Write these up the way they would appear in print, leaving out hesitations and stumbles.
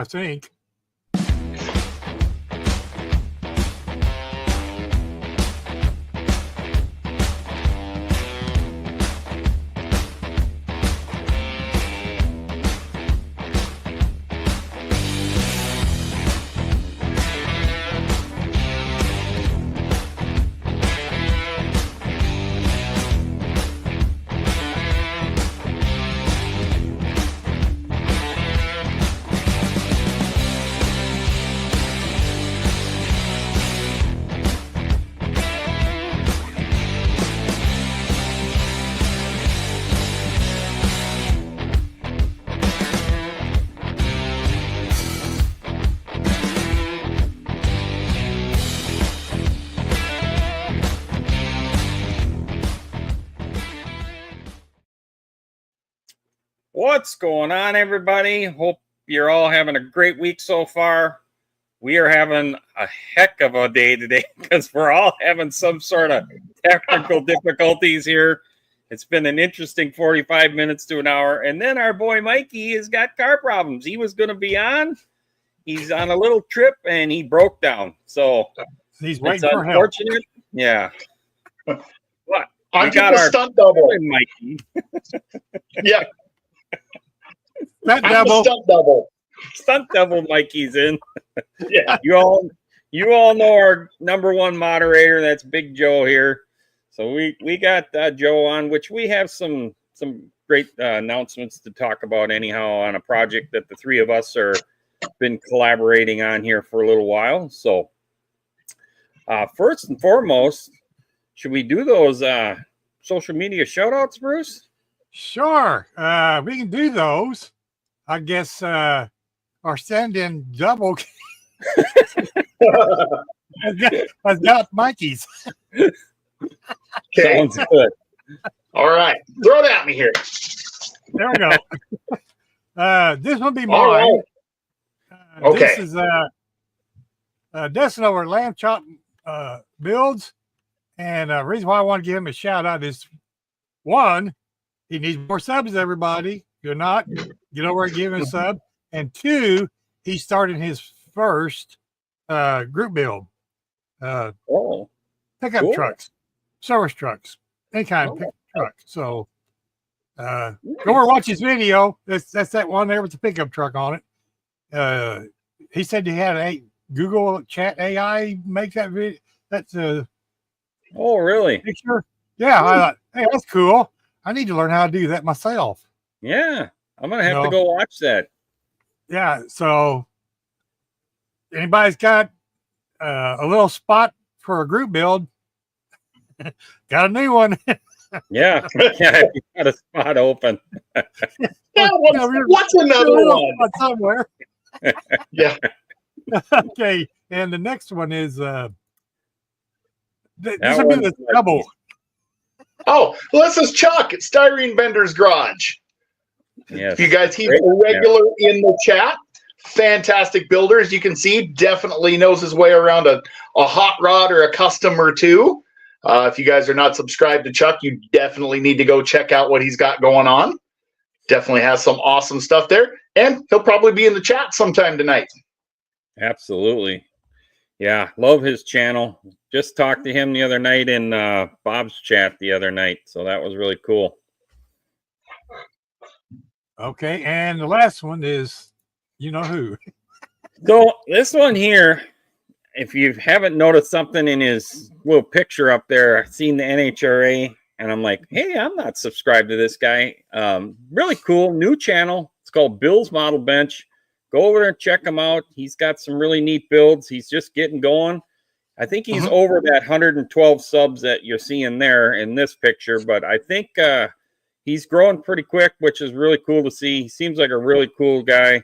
I think. What's going on, everybody? Hope you're all having a great week so far. We are having a heck of a day today because we're all having some sort of technical difficulties here. It's been an interesting 45 minutes to an hour. And then our boy Mikey has got car problems. He was going to be on. He's on a little trip and he broke down. So he's waiting for help. Unfortunate. Yeah. What? I'm got our stunt double, Mikey. Yeah. Stunt double Mikey's in. Yeah. You all know our number one moderator. That's Big Joe here. So we got Joe on, which we have some great announcements to talk about anyhow on a project that the three of us are been collaborating on here for a little while. So first and foremost, should we do those social media shout outs, Bruce? Sure. We can do those. I guess our stand-in double has got Mikey's. Okay. Sounds good. All right. Throw it at me here. There we go. This will be mine. Right. Okay. This is Dustin over at LambChopBuilds. And the reason why I want to give him a shout out is one, he needs more subs, everybody. You're not, get over and give him a sub. And two, he started his first group build. Pickup trucks, service trucks, any kind of pickup truck. So go over and watch his video. That's that one there with the pickup truck on it. He said he had a Google Chat AI make that video. That's oh, really? Picture. Yeah, I thought, hey, that's cool. I need to learn how to do that myself. Yeah, I'm gonna have to go watch that. Yeah, so anybody's got a little spot for a group build, got a new one. Yeah, yeah, you got a spot open. Yeah, what's another one somewhere? Yeah. Okay, and the next one is this will be the double. Oh, well, this is Chuck at Styrenebender's Garage. Yes. You guys, he's a regular in the chat. Fantastic builder, as you can see. Definitely knows his way around a hot rod or a custom or two. If you guys are not subscribed to Chuck, you definitely need to go check out what he's got going on. Definitely has some awesome stuff there. And he'll probably be in the chat sometime tonight. Absolutely. Yeah, love his channel. Just talked to him the other night in Bob's chat the other night. So that was really cool. Okay, and the last one is, you know who. So this one here, if you haven't noticed something in his little picture up there, I've seen the NHRA, and I'm like, hey, I'm not subscribed to this guy. Really cool, new channel. It's called Bill's Model Bench. Go over there and check him out. He's got some really neat builds. He's just getting going. I think he's over that 112 subs that you're seeing there in this picture, but I think he's growing pretty quick, which is really cool to see. He seems like a really cool guy.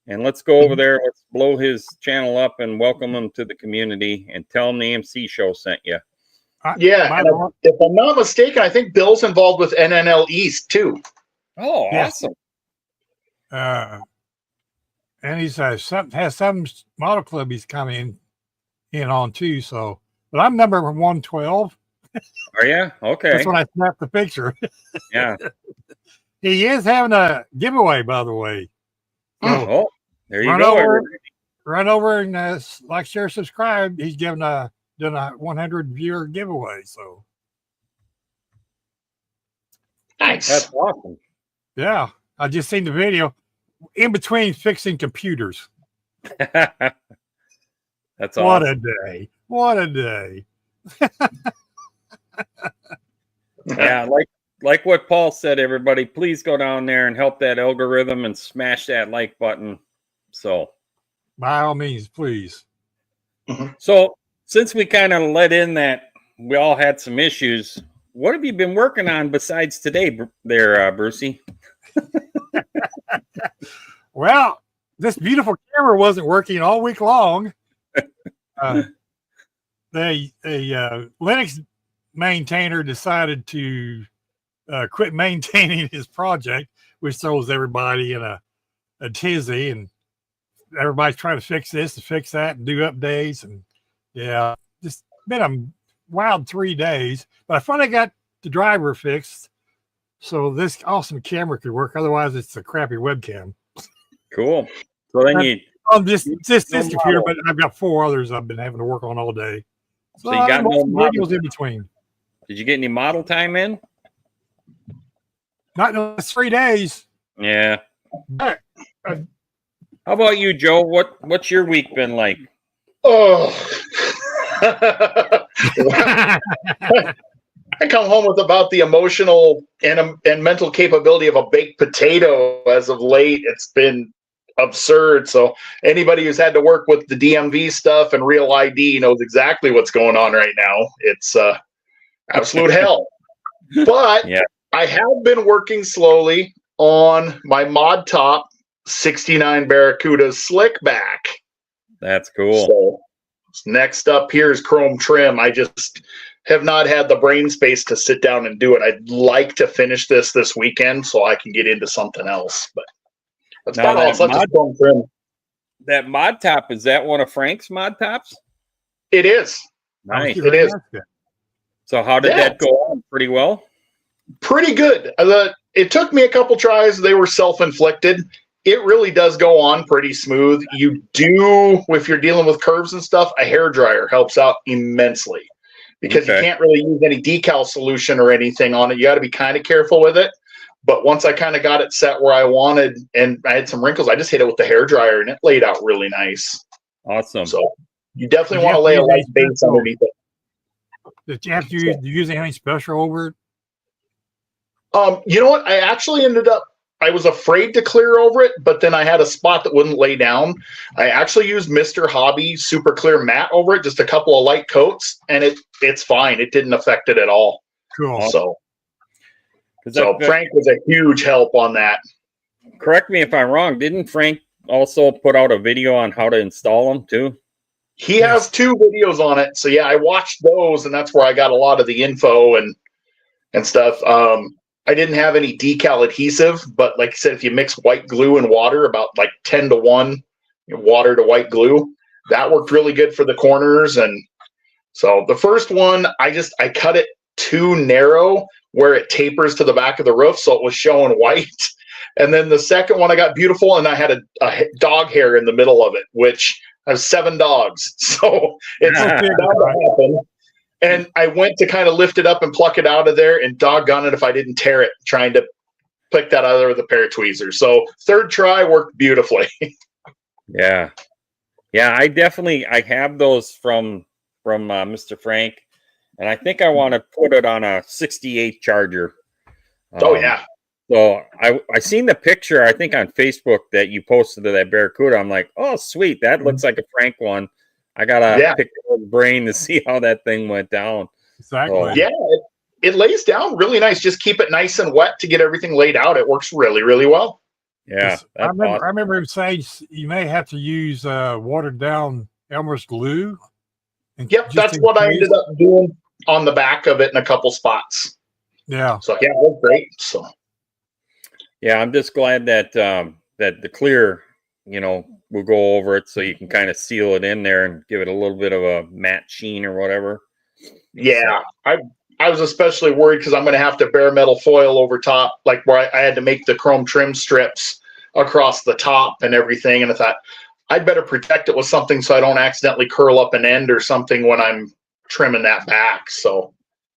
And let's go over there. Let's blow his channel up and welcome him to the community and tell him the AMC show sent you. Yeah, and if I'm not mistaken, I think Bill's involved with NNL East too. Oh, awesome. And he's has some model club he's coming in on too. So, but I'm number 112. Are you? Okay. That's when I snapped the picture. Yeah. He is having a giveaway, by the way. So, There you go. Run over and like, share, subscribe. He's done a 100 viewer giveaway. So Nice. That's awesome. yeah, I just seen the video in between fixing computers. That's awesome. What a day! What a day! Yeah, like what Paul said, everybody, please go down there and help that algorithm and smash that like button. So By all means, please. So since we kind of let in that we all had some issues, what have you been working on besides today there, Brucey? Well, this beautiful camera wasn't working all week long. The Linux maintainer decided to quit maintaining his project, which throws everybody in a tizzy, and everybody's trying to fix this and fix that and do updates. And yeah, just been a wild 3 days, but I finally got the driver fixed so this awesome camera could work. Otherwise, it's a crappy webcam. Cool. So then Just this computer, but I've got 4 others I've been having to work on all day. So you got no videos in between. Did you get any model time in? Not in those 3 days. Yeah. But, How about you, Joe? What's your week been like? Oh. I come home with about the emotional and mental capability of a baked potato as of late. It's been absurd. So anybody who's had to work with the DMV stuff and Real ID knows exactly what's going on right now. It's absolute hell. But yeah. I have been working slowly on my Mod Top 69 Barracuda Slickback. That's cool. So next up here is chrome trim. I just have not had the brain space to sit down and do it. I'd like to finish this weekend so I can get into something else. But that's about all. Such as chrome trim. That Mod Top, is that one of Frank's Mod Tops? It is. Nice. It is. So how did that go on? Pretty well? Pretty good. It took me a couple tries. They were self-inflicted. It really does go on pretty smooth. You do, if you're dealing with curves and stuff, a hairdryer helps out immensely because you can't really use any decal solution or anything on it. You got to be kind of careful with it. But once I kind of got it set where I wanted and I had some wrinkles, I just hit it with the hairdryer and it laid out really nice. Awesome. So you definitely want to lay a light base underneath it. Did you have to use anything special over it? You know what? I actually I was afraid to clear over it, but then I had a spot that wouldn't lay down. I actually used Mr. Hobby Super Clear Matte over it, just a couple of light coats, and it's fine. It didn't affect it at all. Cool. So Frank was a huge help on that. Correct me if I'm wrong. Didn't Frank also put out a video on how to install them too? He has 2 videos on it. So yeah, I watched those, and that's where I got a lot of the info and stuff. I didn't have any decal adhesive, but like I said, if you mix white glue and water, about like 10-to-1 water to white glue, that worked really good for the corners. And so the first one, I cut it too narrow where it tapers to the back of the roof, so it was showing white. And then the second one I got beautiful, and I had a dog hair in the middle of it, which I have 7 dogs, so it's bound to happen. And I went to kind of lift it up and pluck it out of there, and doggone it if I didn't tear it trying to pick that out of there with a pair of tweezers. So 3rd try worked beautifully. Yeah. I have those from Mr. Frank, and I think I want to put it on a 68 Charger. Oh yeah. So I seen the picture, I think on Facebook that you posted of that Barracuda. I'm like, oh sweet, that looks like a Frank one. I gotta pick the brain to see how that thing went down. Exactly. So, yeah, it lays down really nice. Just keep it nice and wet to get everything laid out. It works really, really well. Yeah, I remember him saying you may have to use watered down Elmer's glue. Yep, that's what I ended up doing on the back of it in a couple spots. Yeah. So yeah, it was great. So yeah, I'm just glad that that the clear, we'll go over it so you can kind of seal it in there and give it a little bit of a matte sheen or whatever. Yeah, I was especially worried because I'm going to have to bare metal foil over top, like where I had to make the chrome trim strips across the top and everything. And I thought I'd better protect it with something so I don't accidentally curl up an end or something when I'm trimming that back. So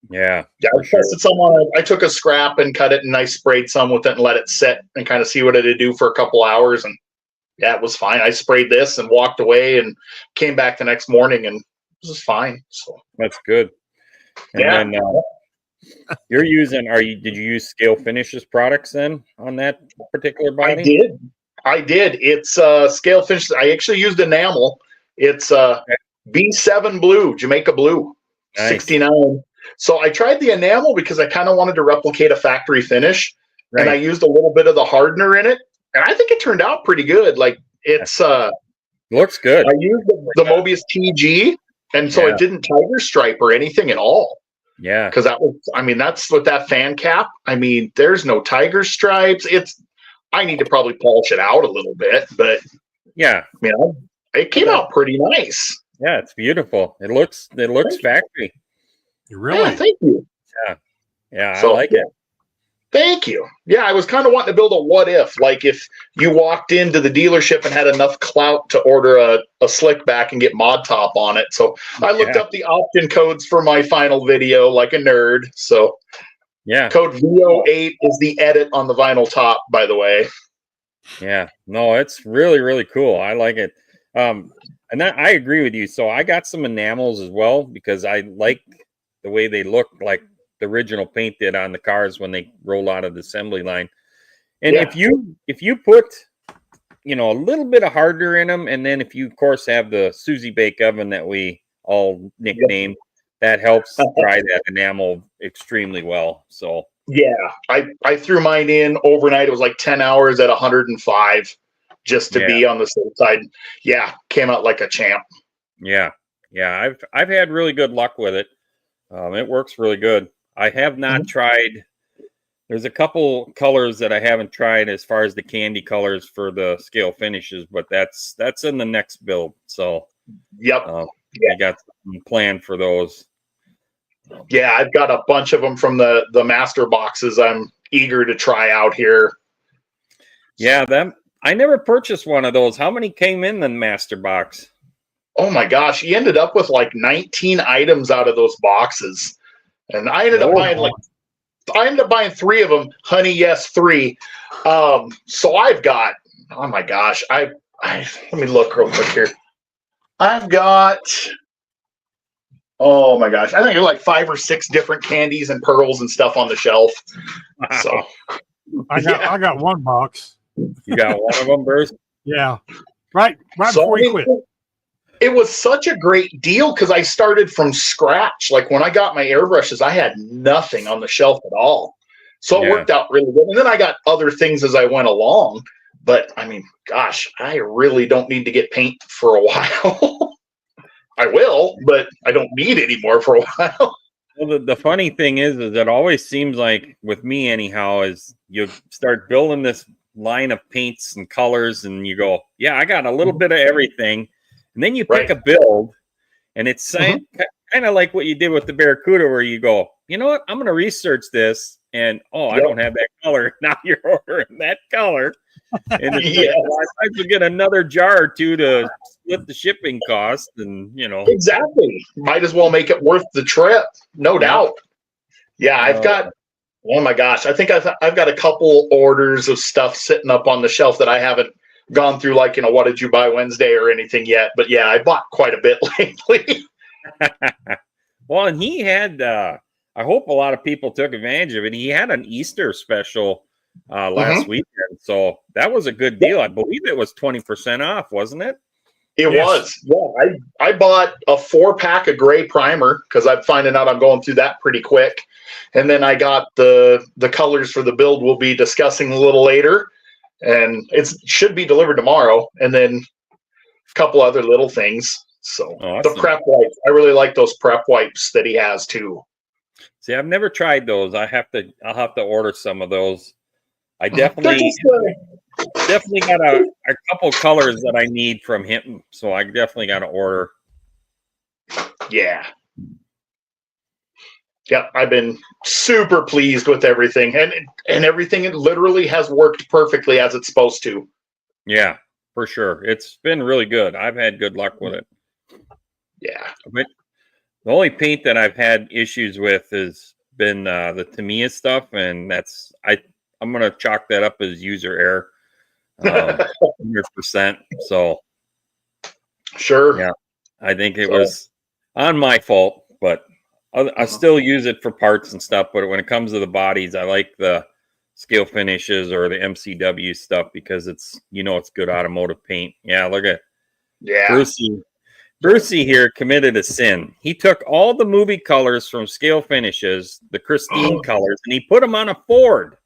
yeah, I tested some on. I took a scrap and cut it, and I sprayed some with it and let it sit and kind of see what it'd do for a couple hours. And yeah, it was fine. I sprayed this and walked away and came back the next morning, and it was fine. So that's good. And yeah. then you're using, did you use Scale Finishes products then on that particular body? I did. It's Scale Finishes. I actually used enamel. It's B7 blue, Jamaica blue, nice. 69. So I tried the enamel because I kind of wanted to replicate a factory finish, and I used a little bit of the hardener in it, and I think it turned out pretty good. Like it's looks good. I used the Mobius TG, and so it didn't tiger stripe or anything at all. Yeah, because that's with that fan cap. I mean, there's no tiger stripes. I need to probably polish it out a little bit, but yeah, it came out pretty nice. Yeah, it's beautiful. It looks factory. Really? Yeah, thank you. Yeah, so, I like it. Thank you. Yeah, I was kind of wanting to build a what if, like if you walked into the dealership and had enough clout to order a slick back and get Mod Top on it. So I looked up the option codes for my final video like a nerd. So yeah, code VO8 is the edit on the vinyl top, by the way. Yeah, no, it's really, really cool. I like it. And I agree with you. So I got some enamels as well because I like the way they look like the original paint did on the cars when they roll out of the assembly line. And if you put, a little bit of hardener in them, and then if you of course have the Susie Bake oven that we all nicknamed, that helps dry that enamel extremely well. So yeah, I threw mine in overnight. It was like 10 hours at 105 just to be on the safe side. Yeah, came out like a champ. Yeah. I've had really good luck with it. It works really good. I have not tried. There's a couple colors that I haven't tried as far as the candy colors for the Scale Finishes, but that's in the next build. So I got some planned for those. Yeah, I've got a bunch of them from the master boxes I'm eager to try out here. Yeah, I never purchased one of those. How many came in the master box? Oh my gosh, he ended up with like 19 items out of those boxes. And I ended up buying 3 of them. Honey, yes, 3. So I've got, oh my gosh, I let me look real quick here. I've got, oh my gosh, I think there's like 5 or 6 different candies and pearls and stuff on the shelf. Wow. So I got one box. You got one of them, Bruce? Yeah. Right before you quit. It was such a great deal because I started from scratch. Like when I got my airbrushes, I had nothing on the shelf at all. So it worked out really good. And then I got other things as I went along. But I mean, gosh, I really don't need to get paint for a while. I will, but I don't need any more for a while. Well, the funny thing is it always seems like, with me anyhow, is you start building this line of paints and colors and you go, yeah, I got a little bit of everything. And then you pick a build, and it's kind of like what you did with the Barracuda, where you go, you know what, I'm going to research this, and I don't have that color. Now you're ordering that color. And it's you get another jar or two to split the shipping cost, and Exactly. Might as well make it worth the trip. No doubt. Yeah, I've got, oh my gosh, I think I've got a couple orders of stuff sitting up on the shelf that I haven't gone through, like, what did you buy Wednesday or anything yet. But yeah, I bought quite a bit lately. Well, and he had, I hope a lot of people took advantage of it. He had an Easter special last weekend. So that was a good deal. I believe it was 20% off, wasn't it? It was. Yeah, I bought a 4-pack of gray primer because I'm finding out I'm going through that pretty quick. And then I got the colors for the build we'll be discussing a little later. And it should be delivered tomorrow. And then a couple other little things. So the prep wipes, I really like those prep wipes that he has too. See, I've never tried those. I'll have to order some of those. I definitely got a couple colors that I need from him. So I definitely got to order. Yeah. Yeah, I've been super pleased with everything, and everything it literally has worked perfectly as it's supposed to. Yeah, for sure. It's been really good. I've had good luck with it. Yeah. But the only paint that I've had issues with has been the Tamiya stuff, and I'm gonna chalk that up as user error, 100%. So Sure. yeah, I think it was on my fault, but I still use it for parts and stuff. But when it comes to the bodies, I like the scale finishes or the MCW stuff because it's good automotive paint. Yeah, look at Brucey here committed a sin. He took all the movie colors from Scale Finishes, the Christine colors, and he put them on a Ford.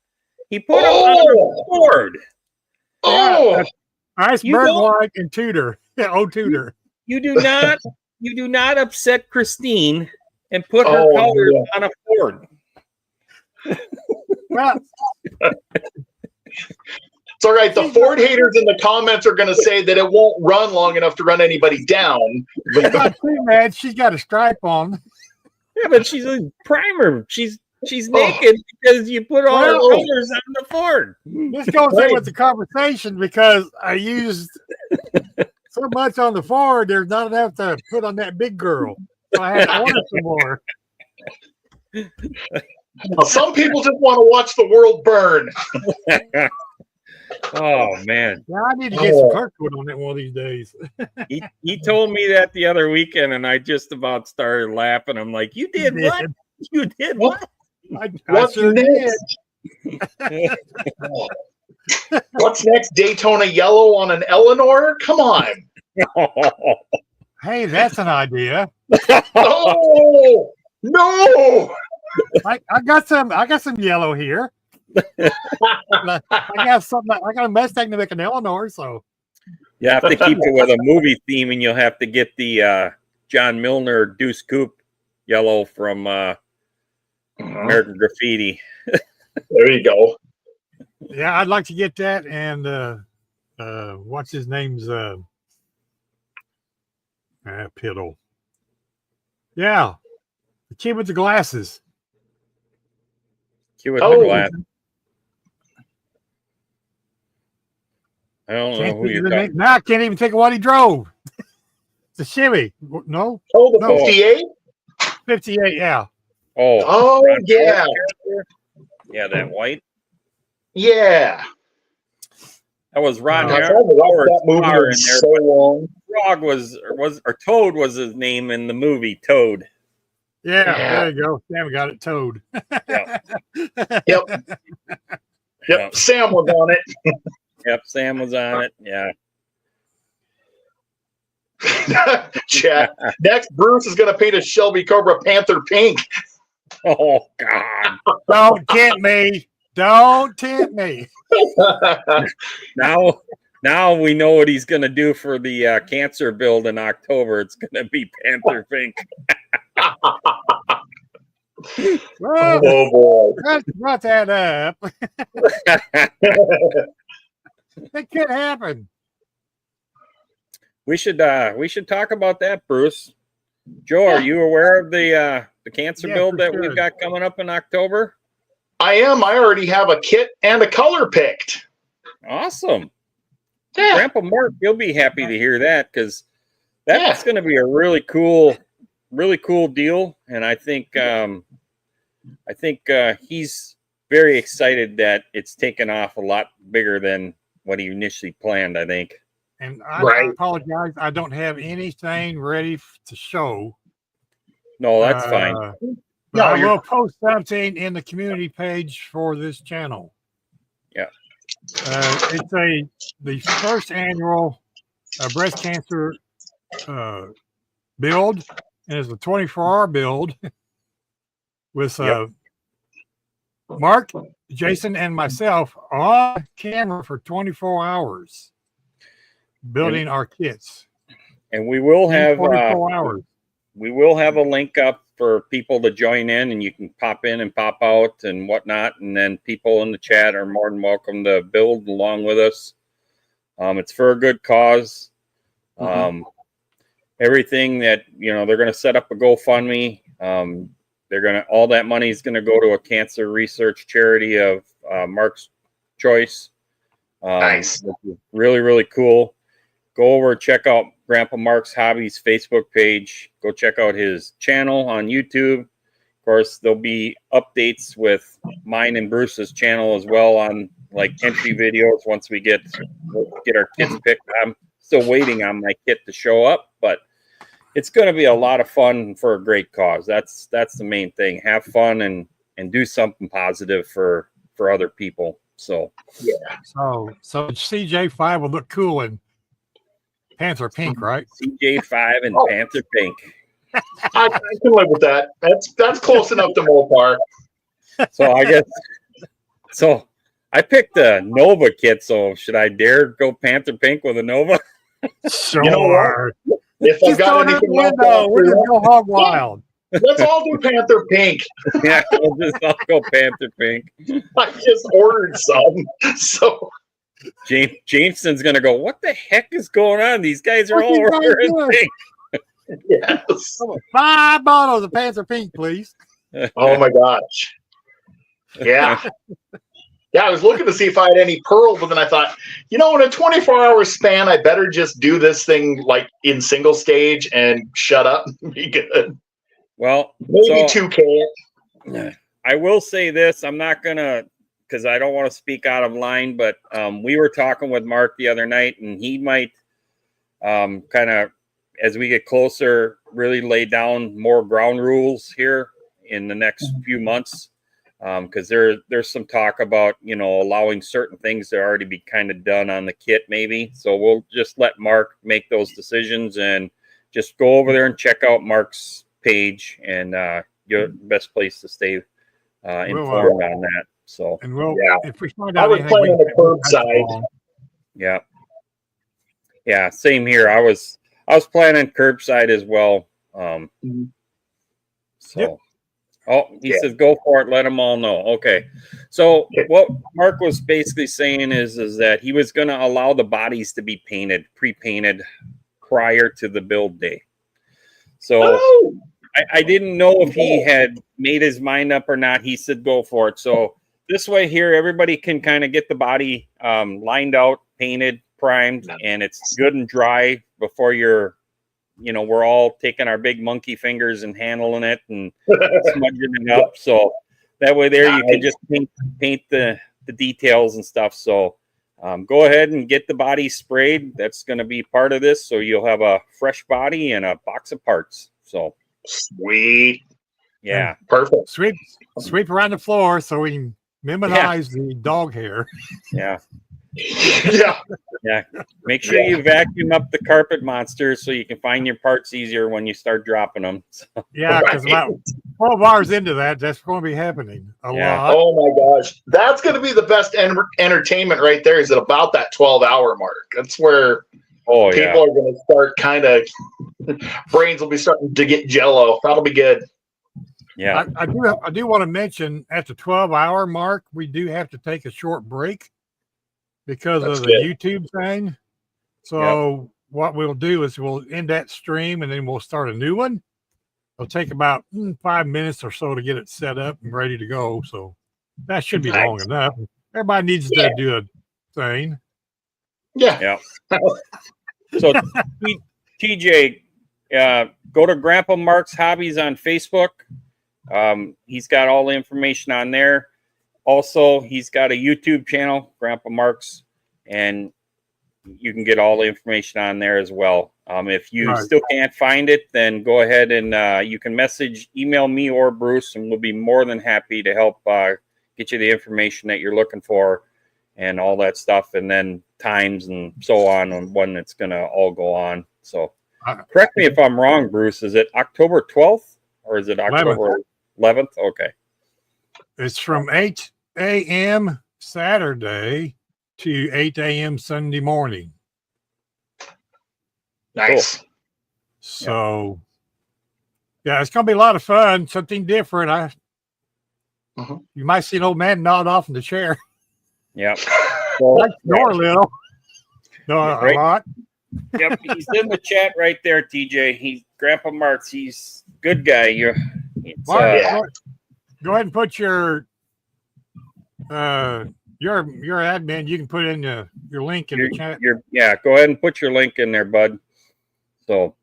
He put them on a Ford. Oh, iceberg white and Tudor. Yeah, Tudor. You do not upset Christine and put her colors on a Ford. Well, it's all right. The Ford haters in the comments are going to say that it won't run long enough to run anybody down. She's not too mad. She's got a stripe on. Yeah, but she's a primer. She's naked because you put all her colors on the Ford. This goes in with the conversation because I used so much on the Ford. There's not enough to put on that big girl, so I had to order some more. Well, some people just want to watch the world burn. Oh man! Yeah, I need to get some Kirkwood on it one of these days. He told me that the other weekend, and I just about started laughing. I'm like, "You did what? You did what? I sure did." What's next? Daytona yellow on an Eleanor? Come on! Hey, that's an idea. Oh no! I got some yellow here. I got a Mustang to make an Eleanor, so you have to keep it with a movie theme, and you'll have to get the John Milner Deuce Coupe yellow from American Graffiti. There you go. Yeah, I'd like to get that. And what's his name's Piddle? Yeah, the kid with the glasses. Kid with the glass. I don't know who you're talking. Now I can't even think of what he drove. It's a Chevy. No. Oh, the 58? 58, yeah. Oh, yeah. Yeah, that white. Yeah. That was Ron Howard's that movie car in so there. long. Frog or Toad was his name in the movie Toad. Yeah, there you go. Sam got it. Toad. Yep. Sam was on it. Yep, Sam was on it. Yeah. Chat. Next, Bruce is going to paint a Shelby Cobra Panther pink. Oh God! Don't tempt me. Don't tempt me. Now we know what he's going to do for the cancer build in October. It's going to be Panther pink. Well, oh boy! Let's brought that up. It could happen. We should talk about that, Bruce. Joe, are you aware of the cancer build that we've got coming up in October? I am. I already have a kit and a color picked. Awesome. Yeah. Grandpa Mark, you'll be happy to hear that because that's going to be a really cool deal, and I think he's very excited that it's taken off a lot bigger than what he initially planned, I think. And I apologize. I don't have anything ready to show. No, that's fine. No, I will post something in the community page for this channel. Yeah. It's the first annual breast cancer build, and it's a 24-hour build with Mark, Jason, and myself on camera for 24 hours building our kits. And we will have 24 hours. We will have a link up for people to join in, and you can pop in and pop out and whatnot. And then people in the chat are more than welcome to build along with us. It's for a good cause. Everything that, they're going to set up a GoFundMe. all that money is gonna go to a cancer research charity of Mark's choice. Nice. Which is really, really cool. Go over, check out Grandpa Mark's Hobbies Facebook page. Go check out his channel on YouTube. Of course, there'll be updates with mine and Bruce's channel as well on like entry videos once we get our kits picked. I'm still waiting on my kit to show up, but it's going to be a lot of fun for a great cause. That's the main thing. Have fun and do something positive for other people. So yeah. So CJ5 will look cool in Panther Pink, right? CJ5 and Panther Pink. I can live with that. That's close enough to Mopar. So I guess I picked a Nova kit. So should I dare go Panther Pink with a Nova? Sure. You know what? If I've got anything left, we can go hog wild. let's all do Panther Pink. Yeah, I'll go Panther Pink. I just ordered some, so Jameson's gonna go. What the heck is going on? These guys are all ordering pink. yes. 5 bottles of Panther Pink, please. Oh my gosh. Yeah. Yeah, I was looking to see if I had any pearl, but then I thought, in a 24-hour span, I better just do this thing like in single stage and shut up and be good. Well, maybe 2K. I will say this. I'm not gonna, because I don't want to speak out of line, but we were talking with Mark the other night, and he might kind of, as we get closer, really lay down more ground rules here in the next few months. Because there's some talk about, allowing certain things to already be kind of done on the kit maybe. So we'll just let Mark make those decisions and just go over there and check out Mark's page, and you're the best place to stay informed on that. So, and if we find I out was playing on the curbside. Yeah, same here. I was planning curbside as well. Oh, he says, go for it. Let them all know. Okay. So what Mark was basically saying is that he was going to allow the bodies to be pre-painted prior to the build day. So I didn't know if he had made his mind up or not. He said, go for it. So this way here, everybody can kind of get the body lined out, painted, primed, and it's good and dry before we're all taking our big monkey fingers and handling it and smudging it up. So that way there you can just paint the details and stuff. So go ahead and get the body sprayed. That's going to be part of this. So you'll have a fresh body and a box of parts. So sweet. Yeah. Perfect. Sweep around the floor so we can minimize the dog hair. Yeah. Yeah. Make sure you vacuum up the carpet monster so you can find your parts easier when you start dropping them. So. Yeah, because about 12 hours into that's going to be happening a lot. Oh my gosh, that's going to be the best entertainment right there. Is at about that 12-hour mark. That's where people are going to start kind of brains will be starting to get jello. That'll be good. Yeah, I do want to mention at the 12-hour mark we do have to take a short break because of the YouTube thing. So what we'll do is we'll end that stream and then we'll start a new one. It'll take about 5 minutes or so to get it set up and ready to go. So that should be long enough. Everybody needs to do a thing. Yeah. So TJ, go to Grandpa Mark's Hobbies on Facebook. He's got all the information on there. Also, he's got a YouTube channel, Grandpa Mark's, and you can get all the information on there as well. If you still can't find it, then go ahead and you can email me or Bruce, and we'll be more than happy to help get you the information that you're looking for and all that stuff, and then times and so on when it's going to all go on. So correct me if I'm wrong, Bruce. Is it October 12th or is it October 11th? Okay. It's from 8 a.m. Saturday to 8 a.m. Sunday morning. Nice. Cool. So, it's going to be a lot of fun. Something different. You might see an old man nod off in the chair. Yeah. I snore a little. No, a lot. Yep. He's in the chat right there, TJ. He's Grandpa Mark's. He's a good guy. It's, Mark, Yeah. go ahead and put your admin. You can put in your link in the chat. Yeah, go ahead and put your link in there, bud. So,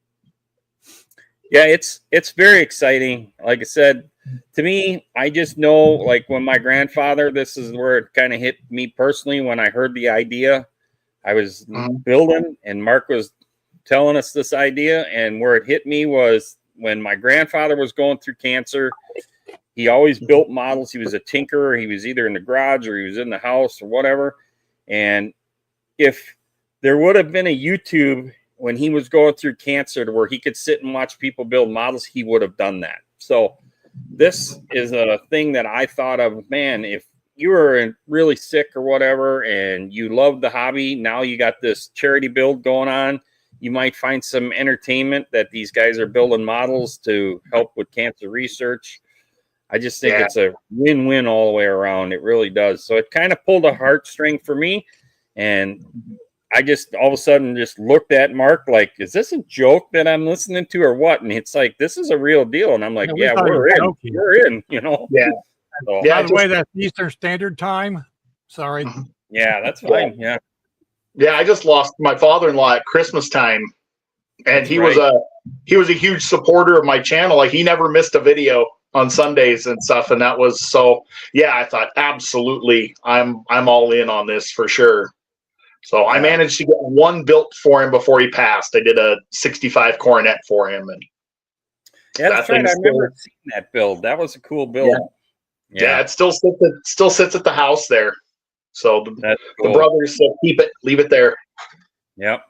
yeah, it's very exciting. Like I said, to me, I just know, like when my grandfather, this is where it kind of hit me personally when I heard the idea. I was building, and Mark was telling us this idea, and where it hit me was when my grandfather was going through cancer. He always built models. He was a tinkerer. He was either in the garage or he was in the house or whatever. And if there would have been a YouTube when he was going through cancer to where he could sit and watch people build models, he would have done that. So this is a thing that I thought of, man, if you were really sick or whatever and you love the hobby, now you got this charity build going on. You might find some entertainment that these guys are building models to help with cancer research. I just think it's a win-win all the way around. It really does. So it kind of pulled a heartstring for me. And I just all of a sudden just looked at Mark like, is this a joke that I'm listening to or what? And it's like, this is a real deal. And I'm like, yeah, we're in. Joking. We're in, you know? Yeah. So, by the way, that's Eastern Standard Time. Sorry. Yeah, that's fine. Yeah. Yeah, I just lost my father-in-law at Christmas time. And he was a huge supporter of my channel. Like he never missed a video on Sundays and stuff. And that was so, yeah, I thought absolutely I'm all in on this for sure. So I managed to get one built for him before he passed. I did a 65 Coronet for him. And yeah, that's right. I remember seeing that build. That was a cool build. Yeah, it still sits at the house there. So the brothers said, keep it, leave it there. Yep.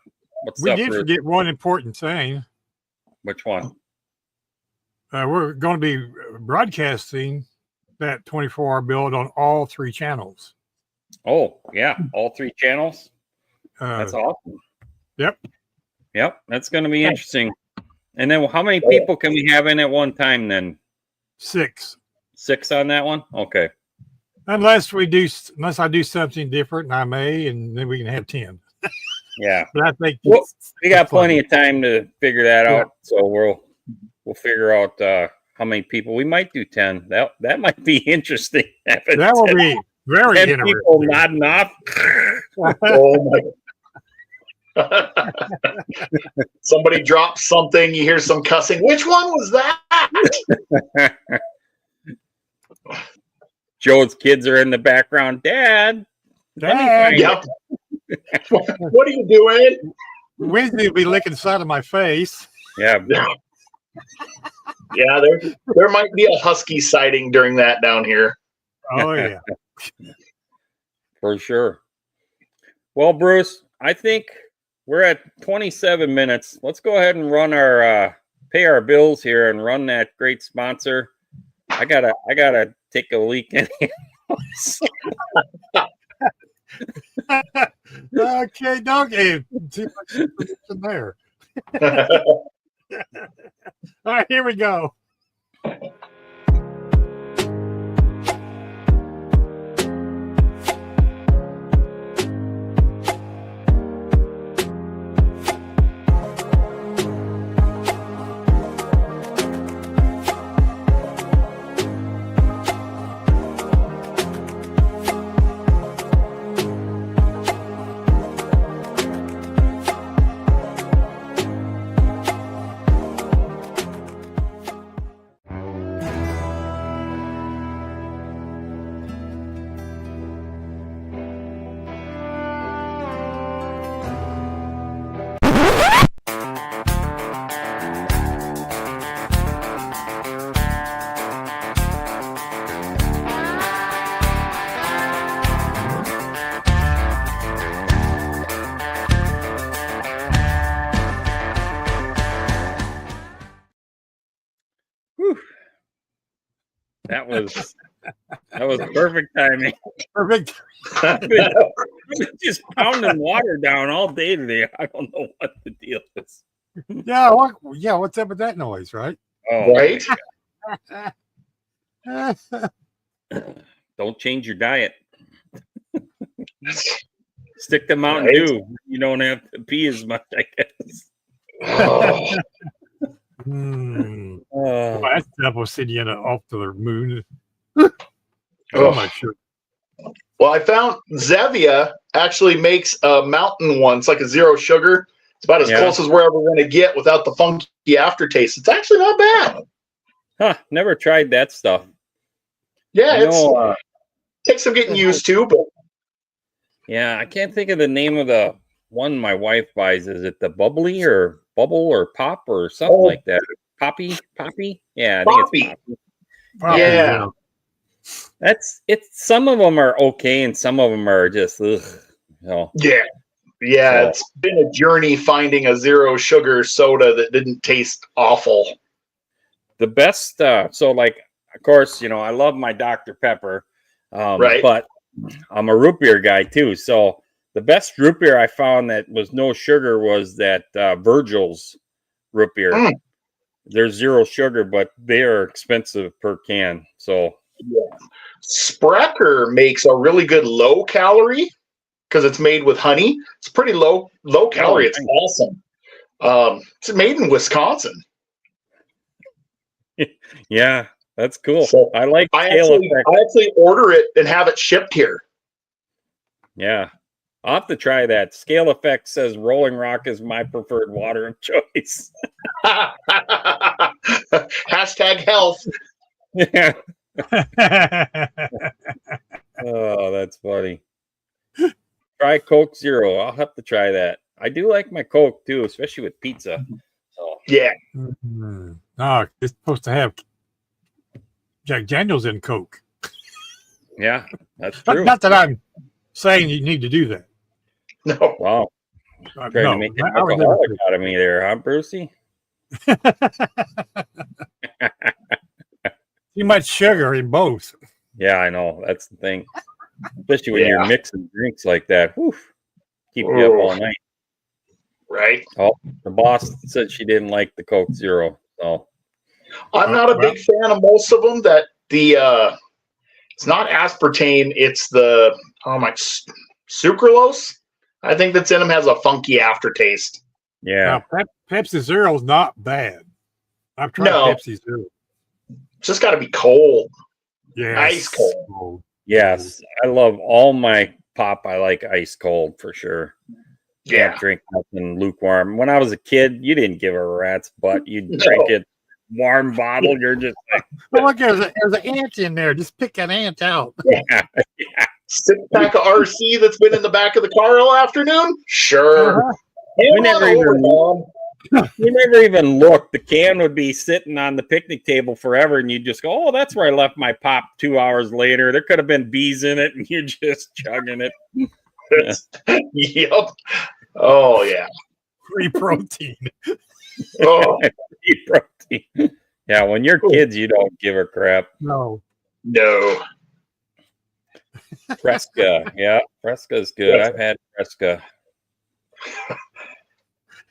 We did forget one important thing. Which one? We're going to be broadcasting that 24-hour build on all 3 channels. Oh, yeah. All 3 channels? That's awesome. Yep. That's going to be interesting. And then how many people can we have in at one time then? 6. 6 on that one? Okay. Unless I do something different, and I may, and then we can have 10. Yeah. But I think we got plenty of time to figure that out. So we'll figure out how many people. We might do 10. That might be interesting. That will be very interesting. People nodding off. Oh my! Somebody drops something. You hear some cussing. Which one was that? Joe's kids are in the background. Dad. Yep. What are you doing? Wednesday will be licking the side of my face. Yeah. Yeah, there might be a husky sighting during that down here. Oh yeah. For sure. Well, Bruce, I think we're at 27 minutes. Let's go ahead and run our pay our bills here and run that great sponsor. I gotta take a leak in here. Okay, doggy. Too much information there. All right, here we go. That was perfect timing. Perfect. I've been just pounding water down all day today. I don't know what the deal is. Yeah, what's up with that noise, right? Oh, right. Don't change your diet. Stick to Mountain Dew. You don't have to pee as much, I guess. Well, That stuff will send you off to the moon. Oh. So much sugar. Well, I found Zevia actually makes a mountain one. It's like a zero sugar. It's about as close as we're ever going to get without the funky aftertaste. It's actually not bad. Huh? Never tried that stuff. Yeah, it takes some getting used to, but yeah, I can't think of the name of the one my wife buys. Is it the bubbly or bubble or pop or something like that? Poppy? Yeah, I think it's Poppy. Yeah. That's some of them are okay and some of them are just ugh. Yeah. It's been a journey finding a zero sugar soda that didn't taste awful. The best so like of course, I love my Dr. Pepper. Right. But I'm a root beer guy too. So the best root beer I found that was no sugar was that Virgil's root beer. They're zero sugar, but they are expensive per can. So Sprecher makes a really good low calorie because it's made with honey. It's pretty low calorie. It's awesome. It's made in Wisconsin. Yeah, that's cool. So I actually order it and have it shipped here. Yeah. I'll have to try that. Scale Effect says Rolling Rock is my preferred water of choice. Hashtag health. Yeah. Oh, that's funny. Try Coke Zero. I'll have to try that. I do like my Coke too, especially with pizza. So yeah. No, it's supposed to have Jack Daniels in Coke. Yeah, that's true. Not that I'm saying you need to do that. No. Wow. Trying to make an alcoholic out of me there, huh, Brucey? Too much sugar in both. Yeah, I know. That's the thing. Especially when you're mixing drinks like that. Whew. Keep you up all night. Right. Oh, the boss said she didn't like the Coke Zero. So I'm not a big fan of most of them. That it's not aspartame, it's the sucralose. I think that's in them has a funky aftertaste. Yeah. Now, Pepsi Zero's not bad. I've tried Pepsi Zero. It's just got to be cold. Yeah, ice cold. Yes, I love all my pop. I like ice cold for sure. Can't drink nothing lukewarm. When I was a kid, you didn't give a rat's butt. You drink it warm bottle. You're just like, oh, look, there's an ant in there. Just pick an ant out. Yeah. 6-pack of RC that's been in the back of the car all afternoon. Sure. We never even looked. The can would be sitting on the picnic table forever, and you just go, "Oh, that's where I left my pop 2 hours later." There could have been bees in it, and you're just chugging it. Yep. Oh yeah. Free protein. Oh, free protein. Yeah, when you're kids, you don't give a crap. No. Fresca, yeah, Fresca's good. I've had Fresca.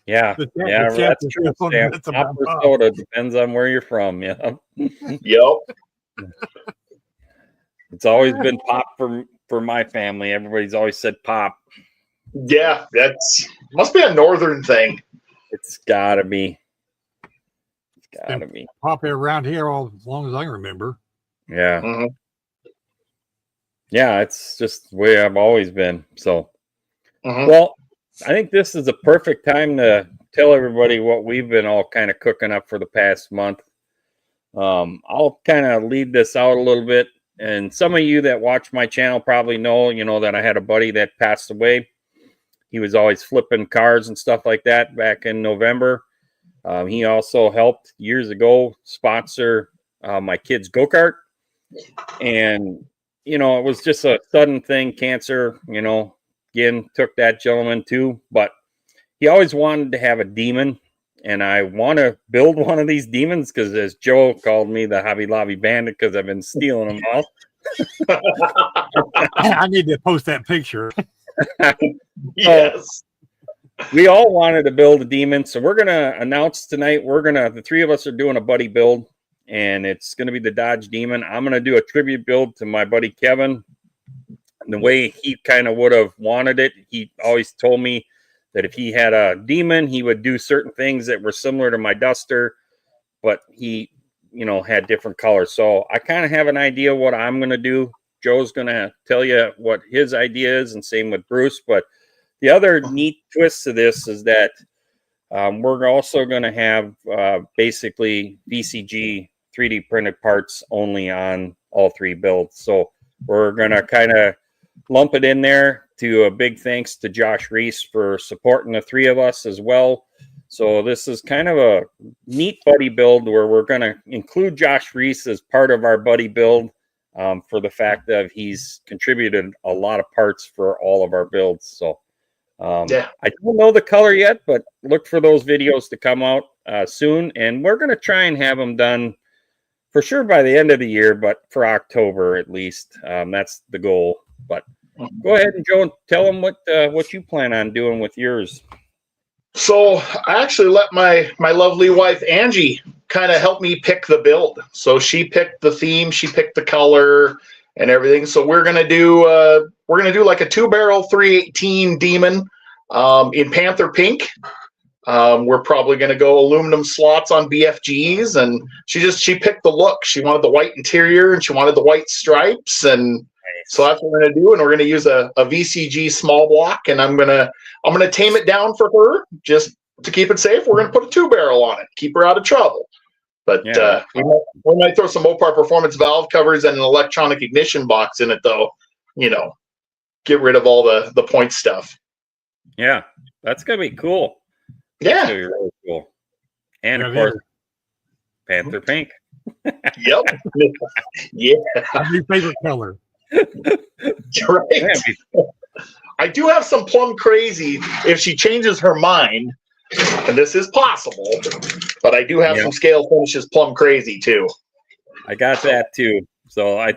Yeah, that's true. Pop or soda depends on where you're from. Yeah. Yep. It's always been pop for my family. Everybody's always said pop. Yeah, must be a northern thing. It's gotta be. It's gotta be. Pop around here as long as I remember. Yeah. Mm-hmm. Yeah, it's just the way I've always been. So, well, I think this is a perfect time to tell everybody what we've been all kind of cooking up for the past month. I'll kind of lead this out a little bit. And some of you that watch my channel probably know, that I had a buddy that passed away. He was always flipping cars and stuff like that back in November. He also helped years ago sponsor my kid's go-kart. And, it was just a sudden thing. Cancer, again, took that gentleman too. But he always wanted to have a demon. And I want to build one of these demons because, as Joe called me, the Hobby Lobby Bandit, because I've been stealing them all. I need to post that picture. Yes. We all wanted to build a demon. So we're going to announce tonight, the three of us are doing a buddy build. And it's going to be the Dodge Demon. I'm going to do a tribute build to my buddy Kevin. The way he kind of would have wanted it. He always told me that if he had a demon, he would do certain things that were similar to my Duster. But he had different colors. So I kind of have an idea what I'm going to do. Joe's going to tell you what his idea is, and same with Bruce. But the other neat twist to this is that we're also going to have basically VCG 3D printed parts only on all 3 builds. So we're going to kind of lump it in there to a big thanks to Josh Reese for supporting the 3 of us as well. So this is kind of a neat buddy build where we're going to include Josh Reese as part of our buddy build for the fact that he's contributed a lot of parts for all of our builds. So I don't know the color yet, but look for those videos to come out soon. And we're going to try and have them done for sure by the end of the year, but for October at least. That's the goal. But go ahead and Joe, tell them what you plan on doing with yours. So I actually let my lovely wife Angie kind of help me pick the build. So she picked the theme, she picked the color and everything. So we're gonna do like a 2-barrel 318 Demon in Panther Pink. We're probably gonna go aluminum slots on BFGs, and she picked the look. She wanted the white interior and she wanted the white stripes, and so that's what we're gonna do. And we're gonna use a VCG small block, and I'm gonna tame it down for her just to keep it safe. We're gonna put a 2-barrel on it, keep her out of trouble. But we might throw some Mopar Performance valve covers and an electronic ignition box in it, though. Get rid of all the point stuff. Yeah, that's gonna be cool. Yeah, be really cool. And of course, Panther Pink. Yep. Yeah. My new favorite color. Right. I do have some plum crazy if she changes her mind, and this is possible, but I do have some scale finishes plum crazy too. I got that too. So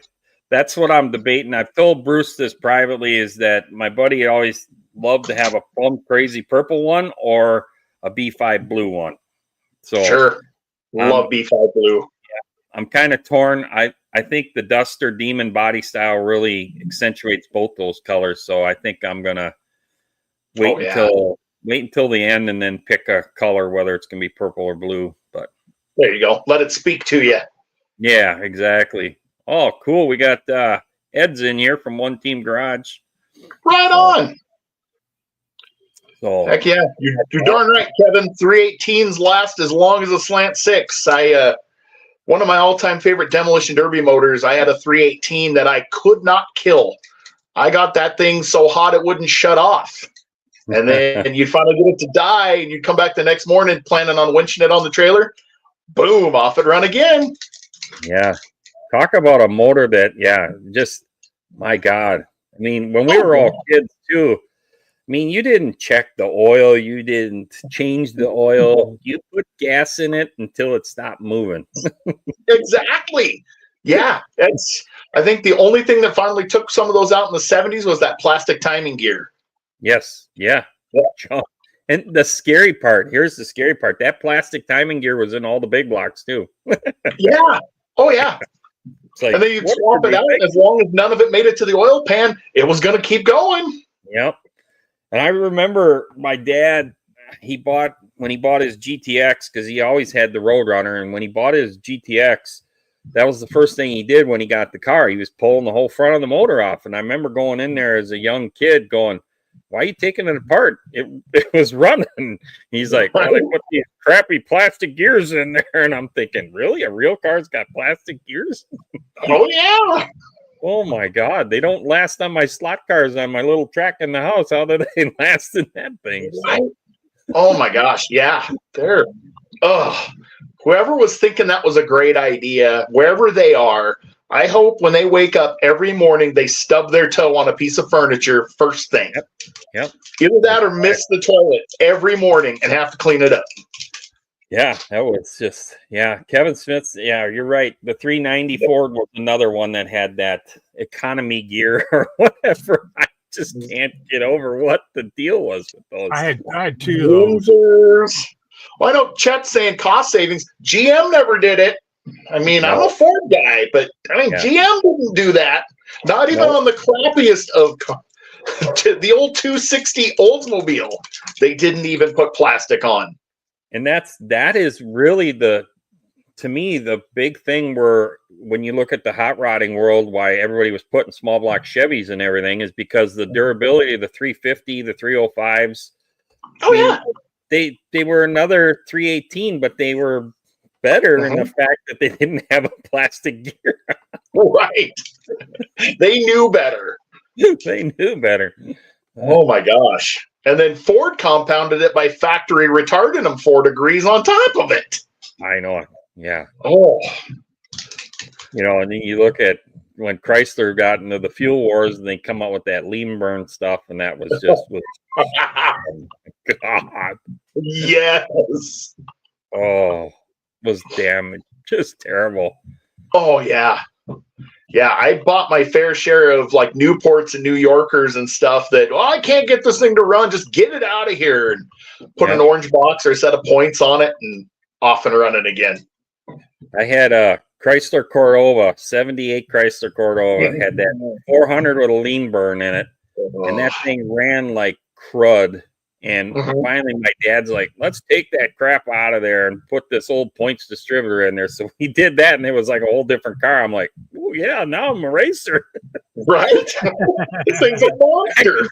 that's what I'm debating. I've told Bruce this privately, is that my buddy always loved to have a plum crazy purple one or a B5 blue one. So sure. Love B5 blue. I'm kind of torn. I think the Duster Demon body style really accentuates both those colors. So I think I'm gonna wait until the end and then pick a color, whether it's gonna be purple or blue. But there you go. Let it speak to you. Yeah, exactly. Oh, cool. We got Ed's in here from One Team Garage. Right on. So heck yeah, you're darn right, Kevin. 318s last as long as a slant 6. One of my all-time favorite demolition derby motors, I had a 318 that I could not kill. I got that thing so hot it wouldn't shut off. And then you'd finally get it to die, and you'd come back the next morning planning on winching it on the trailer. Boom, off it run again. Yeah. Talk about a motor that, just, my God. I mean, when we were all kids too, I mean, you didn't check the oil. You didn't change the oil. You put gas in it until it stopped moving. Exactly. Yeah. I think the only thing that finally took some of those out in the 70s was that plastic timing gear. Yes. Yeah. And the scary part, here's the scary part. That plastic timing gear was in all the big blocks too. Yeah. Oh, yeah. Like, and then you'd swap it out. As long as none of it made it to the oil pan, it was going to keep going. Yep. And I remember my dad, when he bought his GTX, because he always had the Roadrunner, and when he bought his GTX, that was the first thing he did when he got the car. He was pulling the whole front of the motor off. And I remember going in there as a young kid going, why are you taking it apart? It was running. He's like, well, they put these crappy plastic gears in there. And I'm thinking, really? A real car's got plastic gears? Oh, yeah. Oh my God, they don't last on my slot cars on my little track in the house. How do they last in that thing? So. Oh my gosh, yeah. Whoever was thinking that was a great idea, wherever they are, I hope when they wake up every morning they stub their toe on a piece of furniture first thing. Yep. Either that or miss the toilet every morning and have to clean it up. Yeah, that was just, Kevin Smith's, you're right. The 390 Ford was another one that had that economy gear or whatever. I just can't get over what the deal was with those. I had 2 of those. Well, I know Chet's saying cost savings. GM never did it. I mean, I'm a Ford guy, but GM didn't do that. Not even on the crappiest of the old 260 Oldsmobile. They didn't even put plastic on. And that is really to to me, the big thing when you look at the hot rodding world, why everybody was putting small block Chevys and everything is because the durability of the 350, the 305s. Oh, yeah. They were another 318, but they were better in the fact that they didn't have a plastic gear. Right. They knew better. They knew better. Oh my gosh. And then Ford compounded it by factory retarding them 4 degrees on top of it. I know. Yeah. Oh. You know, and then you look at when Chrysler got into the fuel wars and they come out with that lean burn stuff, and that was just God. Yes. Oh, was just terrible. Oh yeah. Yeah, I bought my fair share of like Newports and New Yorkers and stuff that, I can't get this thing to run. Just get it out of here and put an orange box or a set of points on it and off and running again. I had a Chrysler Cordova, 78 Chrysler Cordova, had that 400 with a lean burn in it. And that thing ran like crud. And finally, my dad's like, let's take that crap out of there and put this old points distributor in there. So he did that, and it was like a whole different car. I'm like, oh, yeah, now I'm a racer. Right? This thing's a monster.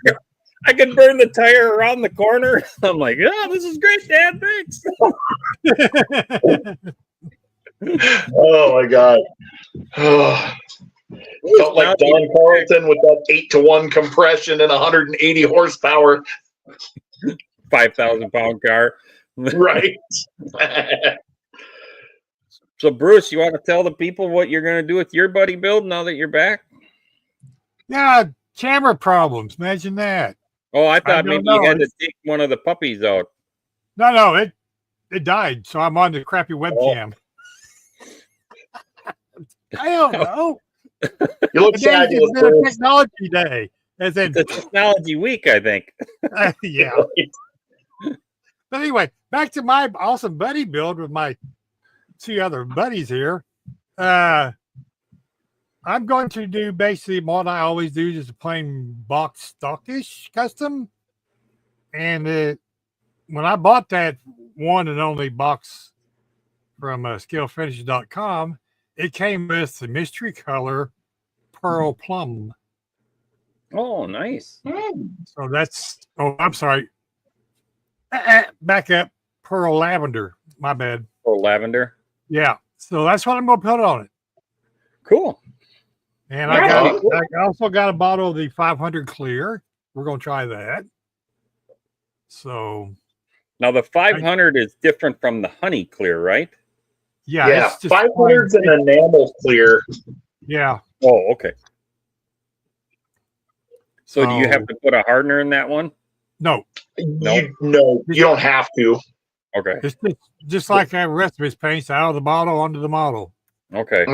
I could burn the tire around the corner. I'm like, oh, this is great, Dad. Thanks. Oh, my God. Oh. Felt like Don Carlton with that 8-to-1 compression and 180 horsepower. 5,000-pound car. Right. So, Bruce, you want to tell the people what you're going to do with your buddy build now that you're back? Yeah, camera problems. Imagine that. Oh, I thought maybe you had to take one of the puppies out. No, it died. So I'm on the crappy webcam. I don't know. You look sad. It's been a technology day. It's a technology week, I think. Yeah. But anyway, back to my awesome buddy build with my 2 other buddies here. I'm going to do basically what I always do, just a plain box stockish custom. And when I bought that one and only box from scalefinishes.com, it came with the mystery color pearl plum. Oh, nice. So that's, I'm sorry. Back up. Pearl lavender. My bad. Pearl lavender. Yeah. So that's what I'm going to put on it. Cool. And I also got a bottle of the 500 clear. We're going to try that. So. Now the 500 is different from the honey clear, right? Yeah. 500's an enamel clear. Yeah. Oh, okay. So do you have to put a hardener in that one? No. You don't have to. Okay. It's just like the rest of his paints, out of the bottle onto the model. Okay.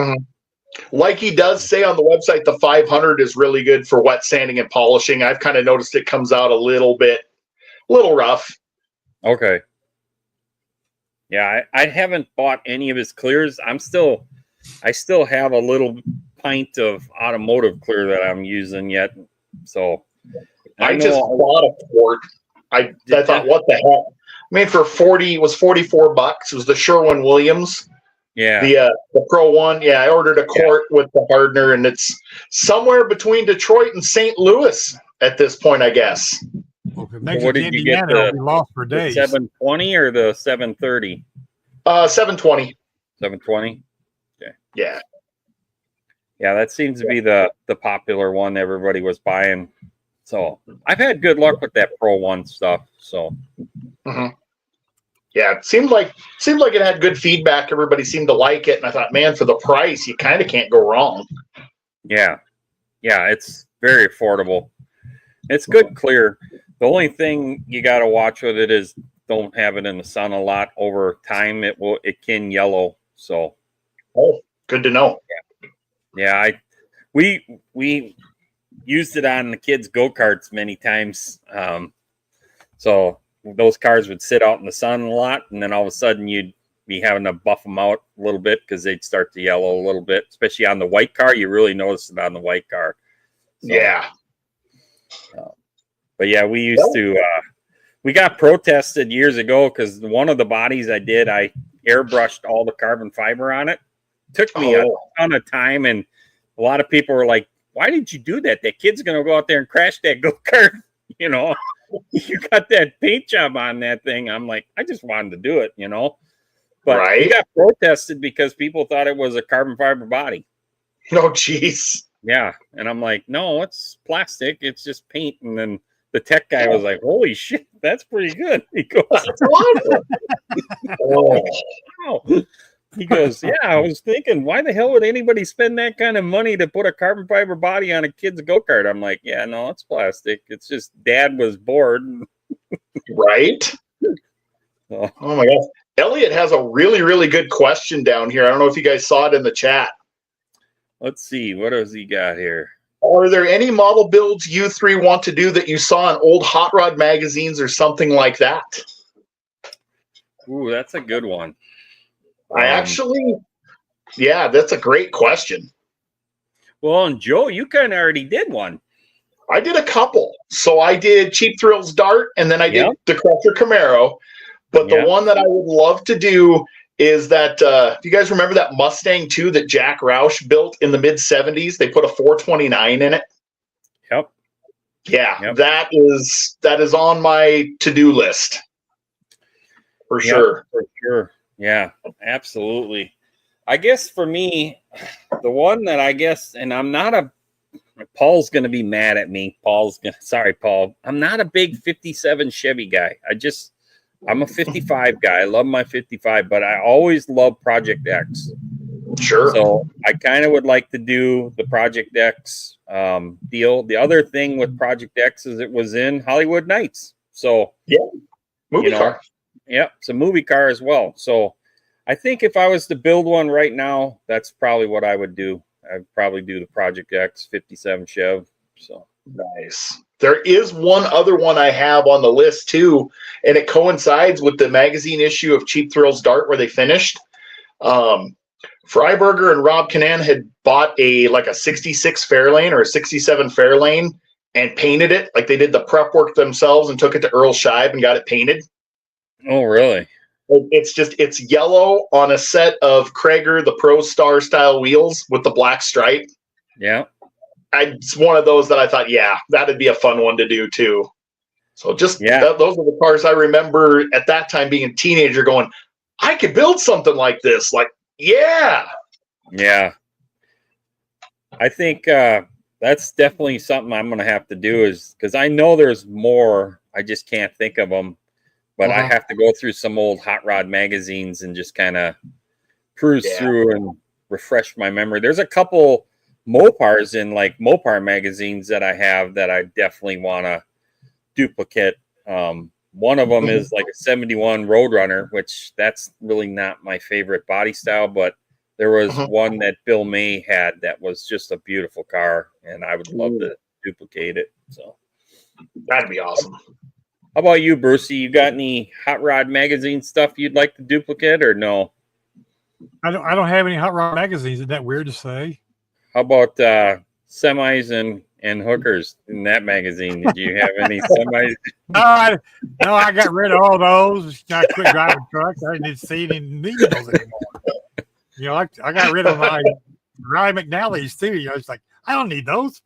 Like he does say on the website, the 500 is really good for wet sanding and polishing. I've kind of noticed it comes out a little rough. Okay. Yeah, I haven't bought any of his clears. I still have a little pint of automotive clear that I'm using yet. So I just bought a quart. I thought, what the heck? I mean, for $44. It was the Sherwin-Williams. Yeah. The Pro one. Yeah, I ordered a quart with the hardener, and it's somewhere between Detroit and St. Louis at this point, I guess. Okay, what did you get? The lost for days. 720 or the 730? 720. 720. Okay. Yeah. Yeah, that seems to be the popular one everybody was buying. So I've had good luck with that Pro One stuff. So. Yeah, it seemed like it had good feedback. Everybody seemed to like it, and I thought, man, for the price, you kind of can't go wrong. Yeah, it's very affordable. It's good clear. The only thing you got to watch with it is don't have it in the sun a lot. Over time, it can yellow. So. Oh, good to know. Yeah, we used it on the kids' go-karts many times. So those cars would sit out in the sun a lot, and then all of a sudden you'd be having to buff them out a little bit because they'd start to yellow a little bit, especially on the white car. You really notice it on the white car. So, yeah. But yeah, we used to, we got protested years ago because one of the bodies I did, I airbrushed all the carbon fiber on it. Took me a ton of time, and a lot of people were like, "Why did you do that? That kid's gonna go out there and crash that go-kart." You know, you got that paint job on that thing. I'm like, I just wanted to do it, you know. But it got protested because people thought it was a carbon fiber body. Oh, jeez. Yeah, and I'm like, no, it's plastic. It's just paint. And then the tech guy was like, "Holy shit, that's pretty good." He goes, "Oh, wow." He goes, "Yeah, I was thinking, why the hell would anybody spend that kind of money to put a carbon fiber body on a kid's go-kart?" I'm like, "Yeah, no, it's plastic. It's just Dad was bored." Right? So. Oh my God. Elliot has a really, really good question down here. I don't know if you guys saw it in the chat. Let's see. What has he got here? Are there any model builds you three want to do that you saw in old hot rod magazines or something like that? Ooh, that's a good one. Yeah, that's a great question. Well, and Joe, you kind of already did one. I did a couple. So I did Cheap Thrills Dart, and then I did the Crusher Camaro. But the one that I would love to do is that, do you guys remember that Mustang 2 that Jack Roush built in the mid-'70s? They put a 429 in it. Yep. Yeah, that is on my to-do list. For sure. For sure. Yeah, absolutely. I guess for me, the one that I guess, and I'm not a, Paul's going to be mad at me. Sorry, Paul. I'm not a big 57 Chevy guy. I'm a 55 guy. I love my 55, but I always love Project X. Sure. So I kind of would like to do the Project X deal. The other thing with Project X is it was in Hollywood Nights. So, movie car. Yep, it's a movie car as well. So I think if I was to build one right now, that's probably what I would do. I'd probably do the Project X 57 Chev. So nice. There is one other one I have on the list too, and it coincides with the magazine issue of Cheap Thrills Dart where they finished. Freiberger and Rob Canan had bought a 66 Fairlane or a 67 Fairlane and painted it. Like they did the prep work themselves and took it to Earl Scheib and got it painted. Oh, really? It's yellow on a set of Krager, the Pro Star style wheels with the black stripe. Yeah. It's one of those that I thought, that'd be a fun one to do too. So those are the cars I remember at that time being a teenager going, I could build something like this. Like, yeah. I think that's definitely something I'm going to have to do is because I know there's more. I just can't think of them. But I have to go through some old hot rod magazines and just kind of cruise through and refresh my memory. There's a couple Mopars in Mopar magazines that I have that I definitely want to duplicate. One of them is like a 71 Roadrunner, which that's really not my favorite body style, but there was one that Bill May had that was just a beautiful car, and I would love to duplicate it. So that'd be awesome. How about you, Brucey? You got any hot rod magazine stuff you'd like to duplicate or no? I don't have any hot rod magazines. Isn't that weird to say? How about semis and hookers in that magazine? Did you have any semis? No, I got rid of all those. I quit driving trucks. I didn't see any need those anymore. I got rid of my Rye McNally's too. It's like I don't need those.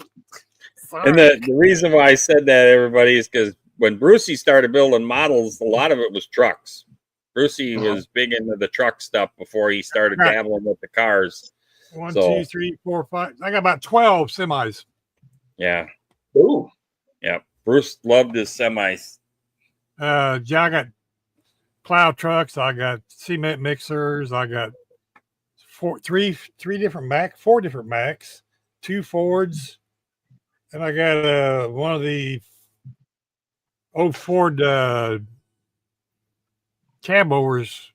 Sorry. And the reason why I said that, everybody, is because when Brucey started building models, a lot of it was trucks. Brucey was big into the truck stuff before he started dabbling with the cars. 1, 2, 3, 4, 5. I got about 12 semis. Yeah. Ooh. Yeah. Bruce loved his semis. I got plow trucks. I got cement mixers. I got four different Macs, 2 Fords, and I got one of the old Ford cab overs,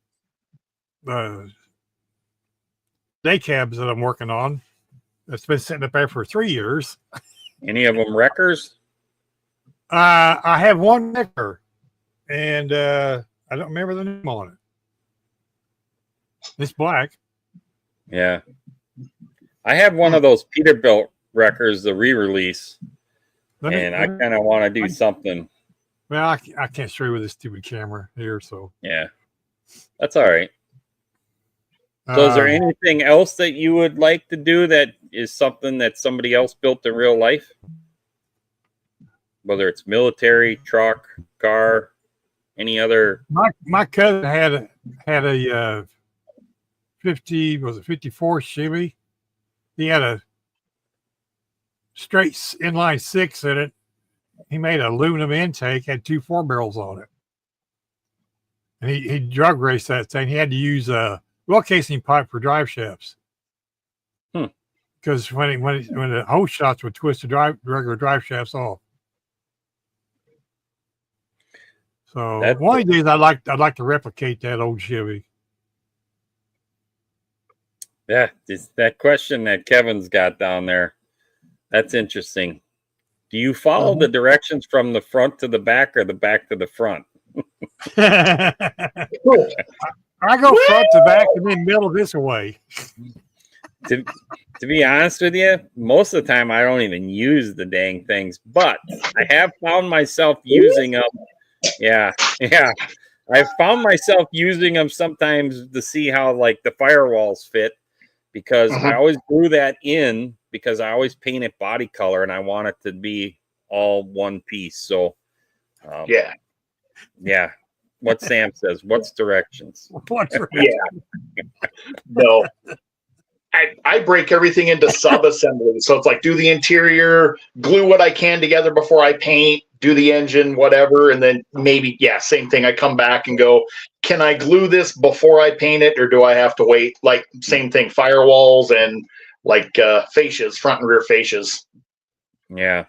day cabs that I'm working on. That's been sitting up there for 3 years. Any of them wreckers? I have one wrecker, and I don't remember the name on it. It's black. Yeah. I have one of those Peterbilt wreckers, the re-release, and I kind of want to do something. Well, I can't show you with this stupid camera here, so. Yeah. That's all right. So is there anything else that you would like to do that is something that somebody else built in real life? Whether it's military, truck, car, any other. My cousin had a 54 Chevy. He had a straight inline 6 in it. He made an aluminum intake, had 2 4-barrels on it. And he drug raced that thing. He had to use a well casing pipe for drive shafts. Because when the hose shots would twist the regular drive shafts off. So one of these I'd like to replicate that old Chevy. Yeah, that question that Kevin's got down there. That's interesting. Do you follow the directions from the front to the back or the back to the front? I go front to back and then middle this way. To be honest with you, most of the time I don't even use the dang things, but I have found myself using them. Yeah. I've found myself using them sometimes to see how like the firewalls fit, because I always glue that in because I always paint it body color and I want it to be all one piece. So yeah. What Sam says, what's directions? No. I break everything into sub-assembly. So it's like do the interior, glue what I can together before I paint, do the engine, whatever. And then maybe, same thing. I come back and go, can I glue this before I paint it? Or do I have to wait? Like same thing, firewalls and like fascias, front and rear fascias. Yeah,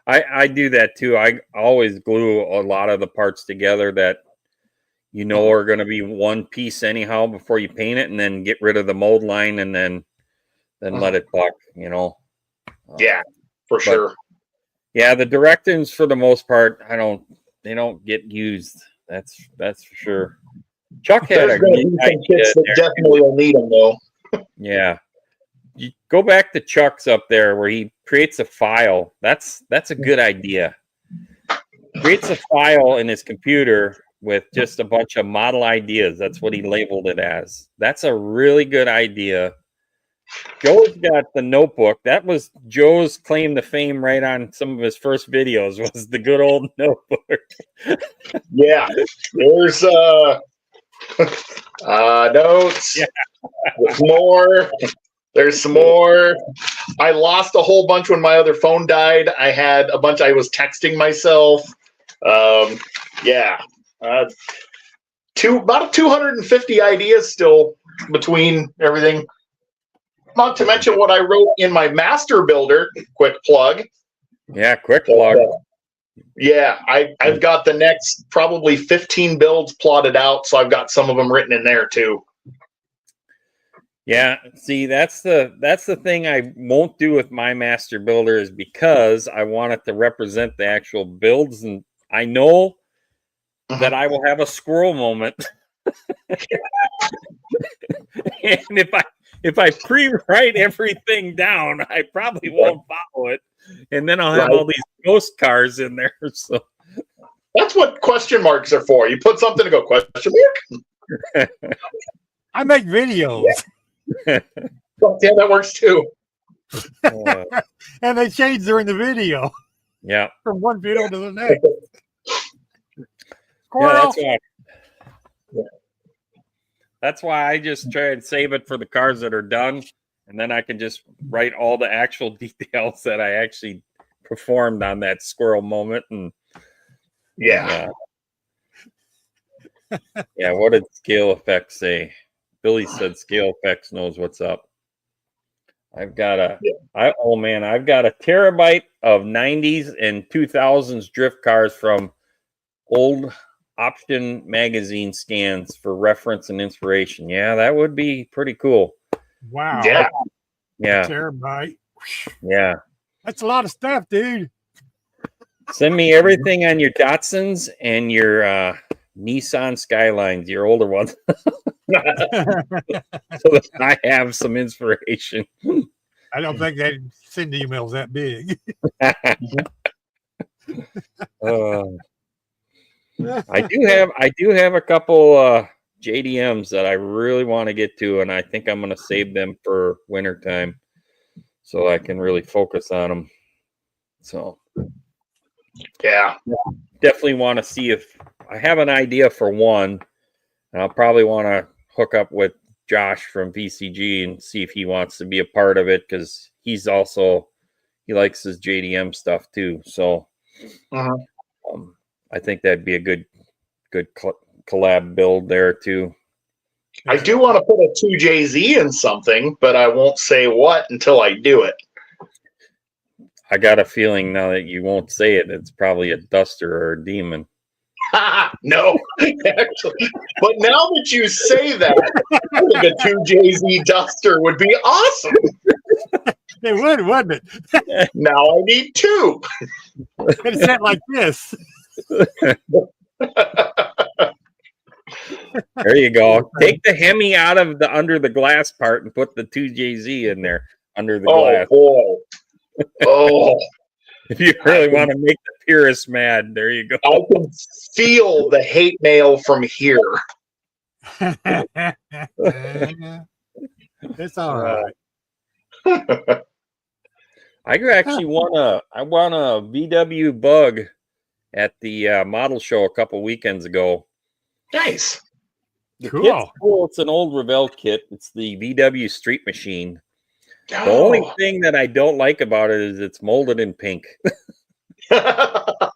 I do that too. I always glue a lot of the parts together that are going to be one piece anyhow before you paint it, and then get rid of the mold line and then let it buck, Yeah, for sure. Yeah, the directions for the most part, they don't get used. That's for sure. Chuck had a great idea that definitely will need them though. Yeah. You go back to Chuck's up there where he creates a file. That's a good idea. Creates a file in his computer with just a bunch of model ideas. That's what he labeled it as. That's a really good idea. Joe's got the notebook. That was Joe's claim to fame right on some of his first videos, was the good old notebook. Yeah. There's notes. Yeah. There's more. There's some more. I lost a whole bunch when my other phone died. I had a bunch I was texting myself. About 250 ideas still between everything. Not to mention what I wrote in my master builder. Quick plug. Yeah, quick plug. I've got the next probably 15 builds plotted out, so I've got some of them written in there too. Yeah, see, that's the thing I won't do with my master builder, is because I want it to represent the actual builds, and I know that I will have a squirrel moment. And if I pre-write everything down, I probably won't follow it, and then I'll have all these ghost cars in there. So that's what question marks are for. You put something to go question mark. I make videos. Yeah, that works too. And they change during the video. Yeah. From one video to the next. That's why I just try and save it for the cars that are done, and then I can just write all the actual details that I actually performed on that squirrel moment. And what did Scale Effects say? Billy said Scale Effects knows what's up. I've got a terabyte of 90s and 2000s drift cars from old option magazine scans for reference and inspiration. Yeah, that would be pretty cool. Wow. Yeah. Terabyte. Yeah. That's a lot of stuff, dude. Send me everything on your Datsuns and your Nissan Skylines, your older ones. So that I have some inspiration. I don't think they send emails that big. I do have a couple JDMs that I really want to get to, and I think I'm going to save them for wintertime so I can really focus on them. So, Yeah. definitely want to see if I have an idea for one. And I'll probably want to hook up with Josh from VCG and see if he wants to be a part of it, because he likes his JDM stuff too. So I think that'd be a good collab build there too. I do want to put a 2JZ in something, but I won't say what until I do it. I got a feeling now that you won't say it, it's probably a Duster or a Demon. No, actually. But now that you say that, I think a 2JZ Duster would be awesome. It would, wouldn't it? Now I need two. It's set like this. There you go. Take the Hemi out of the under the glass part and put the 2JZ in there under the glass. Boy. Oh, If you really want to make the purists mad, there you go. I can feel the hate mail from here. It's all right. I actually won a VW Bug at the model show a couple weekends ago. Nice. The Cool. kit's cool. It's an old Revell kit. It's the VW Street Machine. The only thing that I don't like about it is it's molded in pink. Well,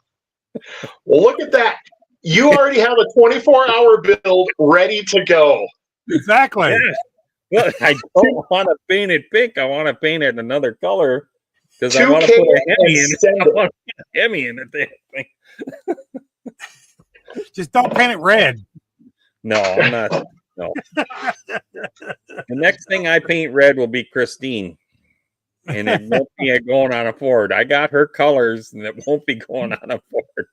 look at that. You already have a 24-hour build ready to go. Exactly. Yeah. Well, I don't want to paint it pink. I want to paint it another color because I want to put a Hemi in it. I want to put a Hemi in it. Just don't paint it red. No, I'm not. No. The next thing I paint red will be Christine. And it won't be going on a Ford. I got her colors and it won't be going on a Ford.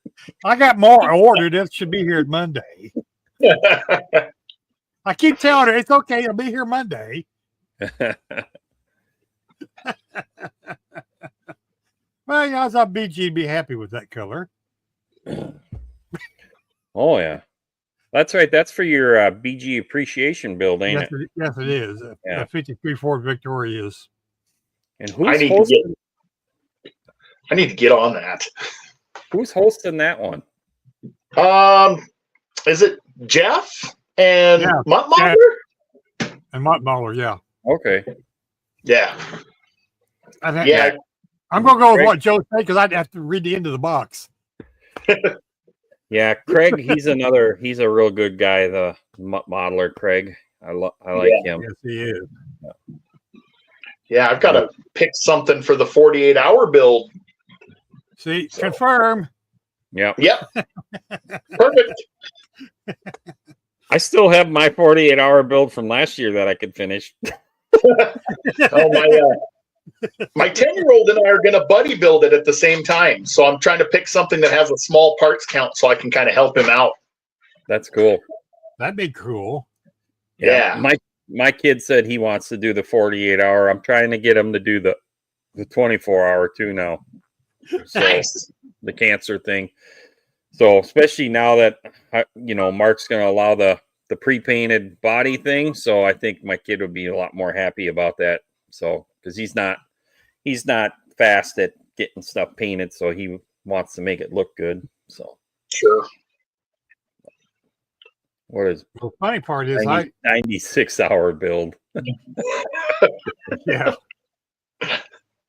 I got more ordered. It should be here Monday. I keep telling her it's okay. It'll be here Monday. Well, yeah, I thought BG'd be happy with that color. Oh, yeah. That's right. That's for your BG appreciation build, ain't it? Yes, it is. Yeah. 53 Ford Victoria is. And I need to get on that. Who's hosting that one? Is it Jeff and Mutt Mahler? And Mutt Mahler, yeah. Okay. Yeah. I think, Yeah. I'm going to go with what Joe said because I'd have to read the end of the box. Yeah, Craig, he's a real good guy, the modeler, Craig. I like him. Yes, he is. Yeah, I've got to pick something for the 48-hour build. See, confirm. Yep. Perfect. I still have my 48-hour build from last year that I could finish. My 10-year-old and I are going to buddy build it at the same time. So I'm trying to pick something that has a small parts count so I can kind of help him out. That's cool. That'd be cool. Yeah. My kid said he wants to do the 48-hour. I'm trying to get him to do the 24-hour too now. So, Nice. The cancer thing. So especially now that Mark's going to allow the pre-painted body thing, so I think my kid would be a lot more happy about that. So because he's not fast at getting stuff painted, so he wants to make it look good. So sure. What is the funny part is 96-hour build? Yeah.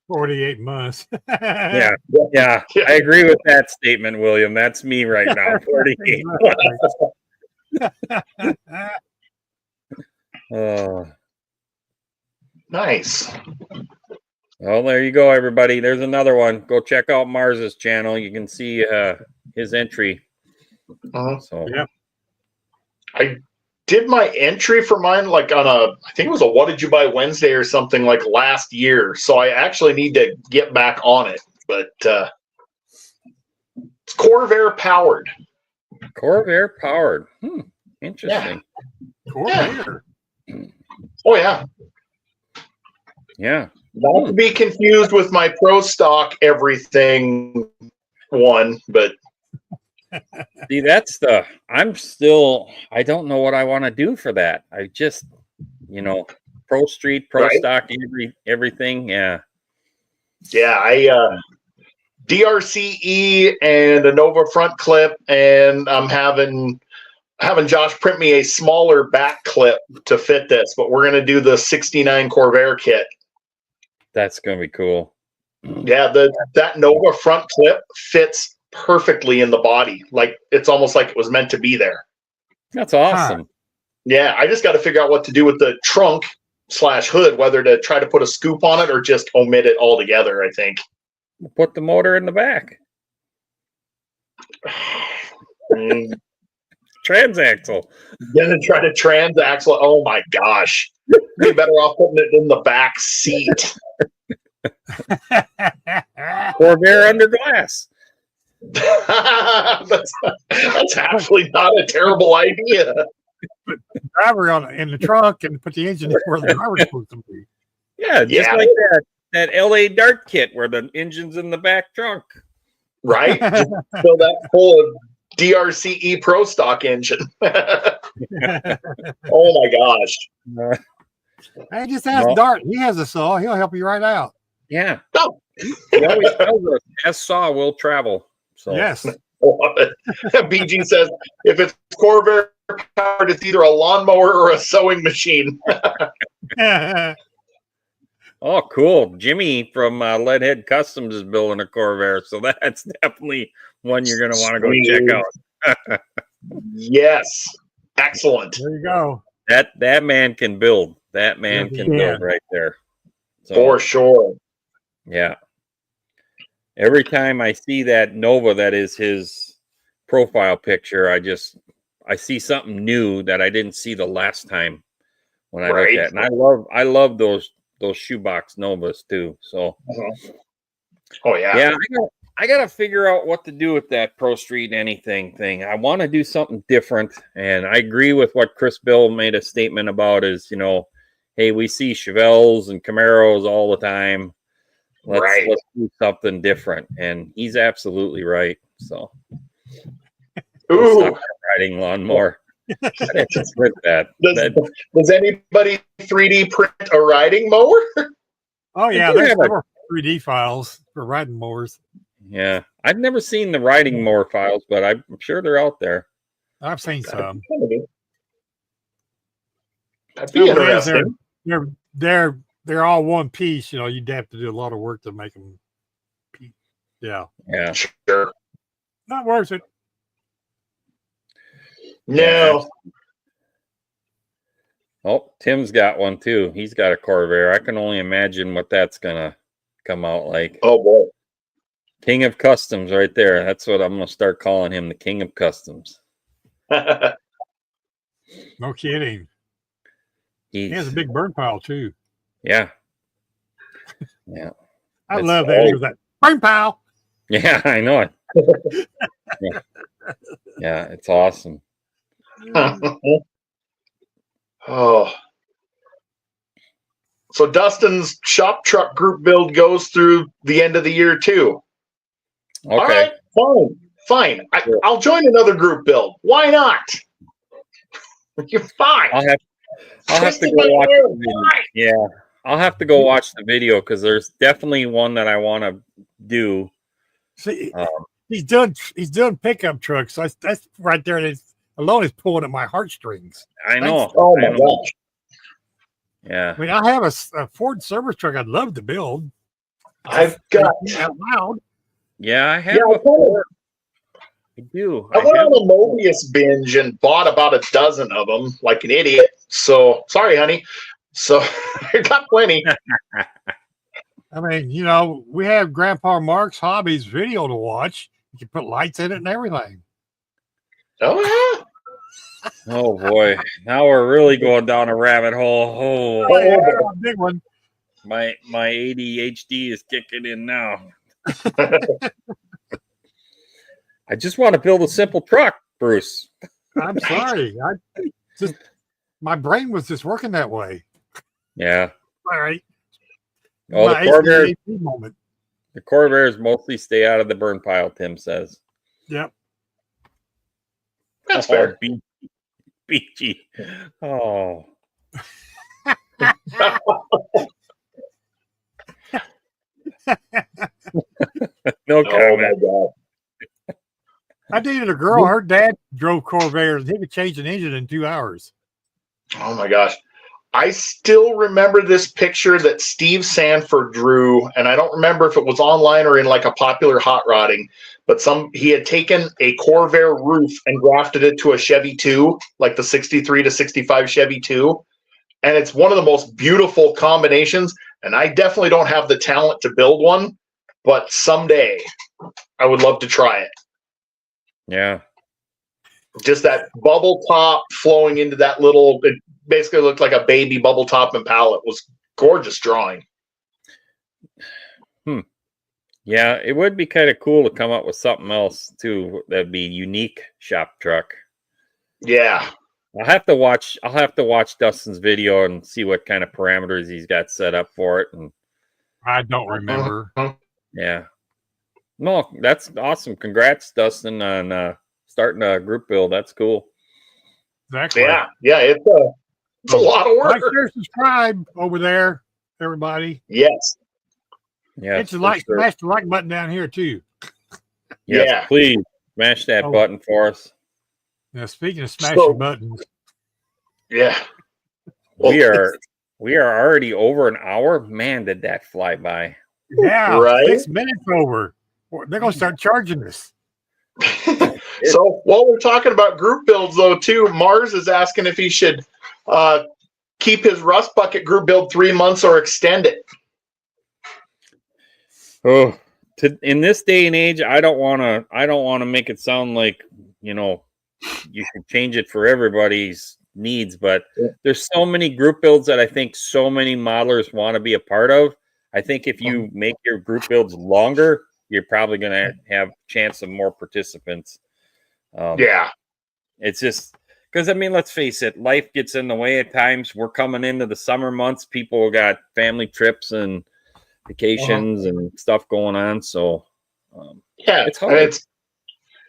48 months. Yeah. I agree with that statement, William. That's me right now. 48 months. Nice. Well, there you go, everybody. There's another one. Go check out Mars's channel. You can see his entry. So yeah. I did my entry for mine I think it was a What Did You Buy Wednesday or something like last year. So I actually need to get back on it. But it's Corvair powered. Corvair powered. Interesting. Yeah. Corvair. Oh, yeah. Yeah. Not to be confused with my Pro Stock everything one, but See, I don't know what I want to do for that. I just, Pro Street, Pro Right. Stock, everything. Yeah. Yeah, I DRCE and a Nova front clip, and I'm having Josh print me a smaller back clip to fit this, but we're gonna do the 69 Corvair kit. That's going to be cool. Yeah, that Nova front clip fits perfectly in the body. Like it's almost like it was meant to be there. That's awesome. Yeah, I just got to figure out what to do with the trunk / hood, whether to try to put a scoop on it or just omit it altogether, I think. Put the motor in the back. Transaxle. Gonna try to transaxle. Oh my gosh. Be better off putting it in the back seat. Corvair under glass. that's actually not a terrible idea. Driver in the trunk and put the engine where the driver's supposed to be. Yeah, just like that LA Dart kit where the engine's in the back trunk. Right? Just fill that full of DRCE Pro Stock engine. Oh my gosh. Hey, just ask Dart. He has a saw. He'll help you right out. Yeah. Oh. He always tells us, as saw will travel. So Yes. BG says, if it's Corvair powered, it's either a lawnmower or a sewing machine. Oh, cool. Jimmy from Leadhead Customs is building a Corvair, so that's definitely one you're going to want to go check out. Yes. Excellent. There you go. That man can build. That man can build right there. So, for sure. Yeah. Every time I see that Nova that is his profile picture, I see something new that I didn't see the last time when I looked at it. And I love those shoebox Novas too. So oh yeah. Yeah, I gotta figure out what to do with that Pro Street anything thing. I want to do something different. And I agree with what Chris Bill made a statement about is, hey, we see Chevelles and Camaros all the time. Let's do something different. And he's absolutely right. So ooh, riding lawnmower. Just with that. Does anybody 3D print a riding mower? Oh yeah, there's several 3D files for riding mowers. Yeah, I've never seen the riding mower files, but I'm sure they're out there. I've seen some. That'd be interesting. They're all one piece. You'd have to do a lot of work to make them. Yeah. Yeah. Sure. Not worth it. No. Oh, Tim's got one too. He's got a Corvair. I can only imagine what that's gonna come out like. Oh boy. King of Customs right there. That's what I'm gonna start calling him, the King of Customs. No kidding. He has a big burn pile too. Yeah. Yeah. I love that. He was that burn pile. Yeah, I know it. Yeah, it's awesome. Oh. So Dustin's shop truck group build goes through the end of the year too. Okay. All right, fine. I'll join another group build. Why not? You're fine. I'll have to go watch the video. Yeah, I'll have to go watch the video because there's definitely one that I want to do. See, he's doing pickup trucks. So that's right there. That's alone is pulling at my heartstrings. I know. Oh my gosh. Yeah. I mean, I have a Ford service truck I'd love to build. I've got out loud. Yeah, I have. I do. I went on a Mobius binge and bought about a dozen of them like an idiot. So sorry, honey. So I got plenty. I mean, we have Grandpa Mark's Hobbies video to watch. You can put lights in it and everything. Oh yeah. Oh boy, now we're really going down a rabbit hole. Oh yeah, big one. My ADHD is kicking in now. I just want to build a simple truck, Bruce. I'm sorry. My brain was just working that way. Yeah. All right. Oh, the Corvair moment. The Corvairs mostly stay out of the burn pile, Tim says. Yep. That's fair. BG. Oh. No comment. Oh I dated a girl. Her dad drove Corvairs. He could change an engine in 2 hours. Oh my gosh. I still remember this picture that Steve Sanford drew, and I don't remember if it was online or in like a popular hot rodding, but he had taken a Corvair roof and grafted it to a Chevy 2, like the 63 to 65 Chevy 2. And it's one of the most beautiful combinations. And I definitely don't have the talent to build one, but someday I would love to try it. Yeah. Just that bubble top flowing into that little, it basically looked like a baby bubble top Impala. It was gorgeous drawing. Yeah, it would be kind of cool to come up with something else too that'd be unique shop truck. Yeah. I'll have to watch Dustin's video and see what kind of parameters he's got set up for it. And I don't remember. yeah. No, that's awesome. Congrats, Dustin, on starting a group build. That's cool. Exactly. Yeah. Yeah. It's a lot of work. Like, share, subscribe over there, everybody. Yes. Yeah. Hit the like, smash the like button down here too. Yes, Yeah. please smash that button for us. Now, speaking of smashing buttons, Yeah. We are already over an hour. Man, did that fly by. yeah, Right? 6 minutes over. They're gonna start charging us. So while we're talking about group builds, though, too, Mars is asking if he should keep his Rust Bucket group build 3 months or extend it. Oh, in this day and age, I don't want to make it sound like, you know, you can change it for everybody's needs, but there's so many group builds that I think so many modelers want to be a part of. I think if you make your group builds longer, you're probably going to have a chance of more participants. Yeah. It's just because, I mean, let's face it, life gets in the way at times. We're coming into the summer months. People got family trips and vacations and stuff going on. So yeah, it's hard.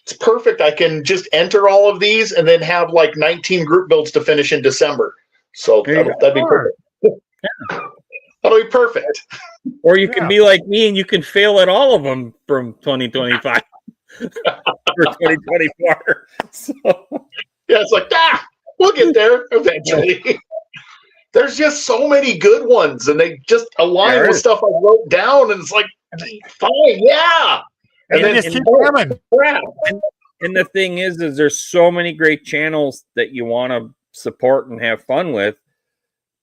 It's perfect. I can just enter all of these and then have like 19 group builds to finish in December. So that'd be perfect. That'll be perfect. Or you can be like me and you can fail at all of them from 2025 or 2024. So. Yeah, it's like, we'll get there eventually. There's just so many good ones, and they just align with stuff I wrote down, and it's like, fine, yeah. And then just keep coming. And the thing is there's so many great channels that you want to support and have fun with.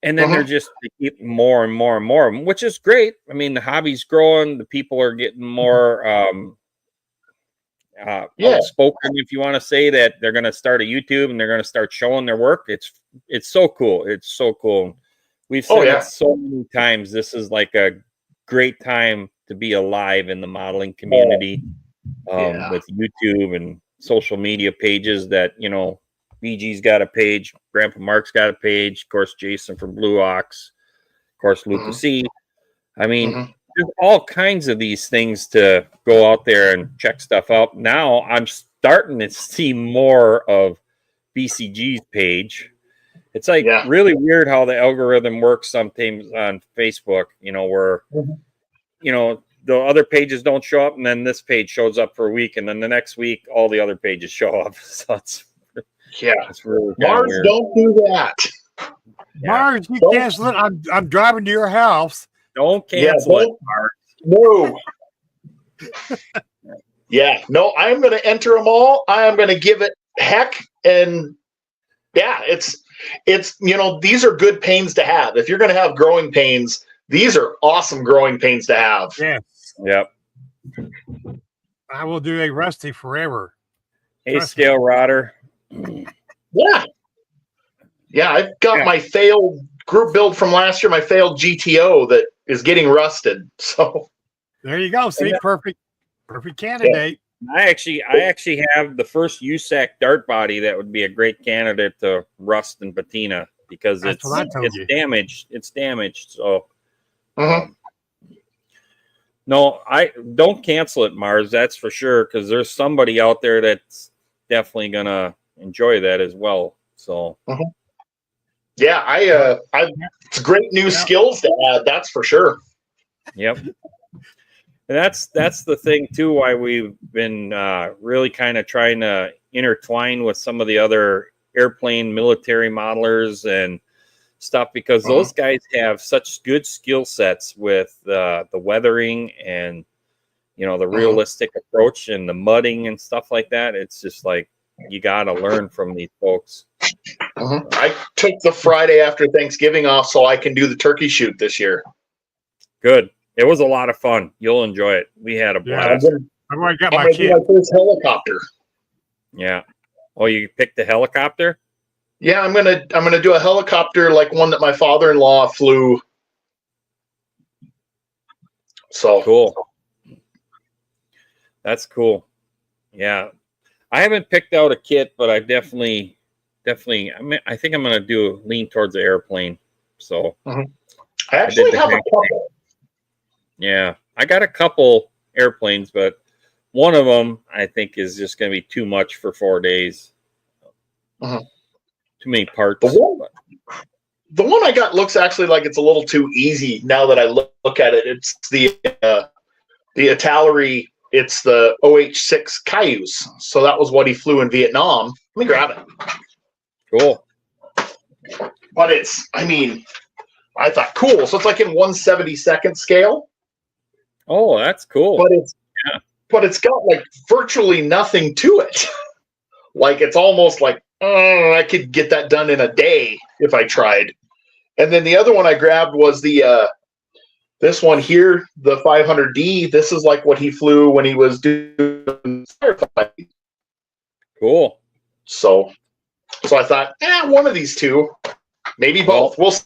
And then they're just getting more and more and more, which is great. I mean, the hobby's growing. The people are getting more outspoken, if you want to say that they're going to start a YouTube and they're going to start showing their work. It's so cool. It's so cool. We've said it so many times. This is like a great time to be alive in the modeling community with YouTube and social media pages that, you know, BG's got a page, Grandpa Mark's got a page, of course, Jason from Blue Ox, of course, Lucas C. I mean, there's all kinds of these things to go out there and check stuff out. Now I'm starting to see more of BCG's page. It's like really weird how the algorithm works sometimes on Facebook, you know, where, you know, the other pages don't show up and then this page shows up for a week and then the next week all the other pages show up. So it's really Mars, weird. don't do that. Mars, you cancel it. I'm driving to your house. Don't cancel it, Mars. No. No, I'm going to enter them all. I am going to give it heck. And it's, you know, these are good pains to have. If you're going to have growing pains, these are awesome growing pains to have. Yes. Yep. I will do a Rusty forever. Hey, Scale Rodder. Yeah, I've got my failed group build from last year, my failed GTO that is getting rusted. So there you go. See, perfect candidate. I actually have the first USSAC dart body that would be a great candidate to rust and patina because it's damaged. It's damaged. So no, I don't cancel it, Mars. That's for sure, because there's somebody out there that's definitely gonna enjoy that as well. So yeah, it's great new skills to add. That's for sure. Yep. And that's the thing too, why we've been really kind of trying to intertwine with some of the other airplane military modelers and stuff, because those guys have such good skill sets with the weathering and, you know, the realistic approach and the mudding and stuff like that. It's just like, you got to learn from these folks. I took the Friday after Thanksgiving off so I can do the turkey shoot this year. Good. It was a lot of fun. You'll enjoy it. We had a blast. I've already got I'm my gonna do kid. my first helicopter. Yeah. Oh, you picked the helicopter? Yeah, I'm gonna do a helicopter like one that my father-in-law flew. So cool. That's cool. Yeah. I haven't picked out a kit, but I definitely I think I'm gonna lean towards the airplane. So I actually have a couple. Yeah. I got a couple airplanes, but one of them I think is just gonna be too much for 4 days. Too many parts. The one I got looks actually like it's a little too easy now that I look at it. It's the Italeri. It's the OH-6 Cayuse. So that was what he flew in Vietnam. Let me grab it. Cool. But I thought cool. So it's like in 1/72nd scale. Oh, that's cool. But it's got like virtually nothing to it. Like it's almost like I could get that done in a day if I tried. And then the other one I grabbed was this one here, the 500D. This is like what he flew when he was doing firefighting. Cool. So I thought, one of these two, maybe both. We'll see.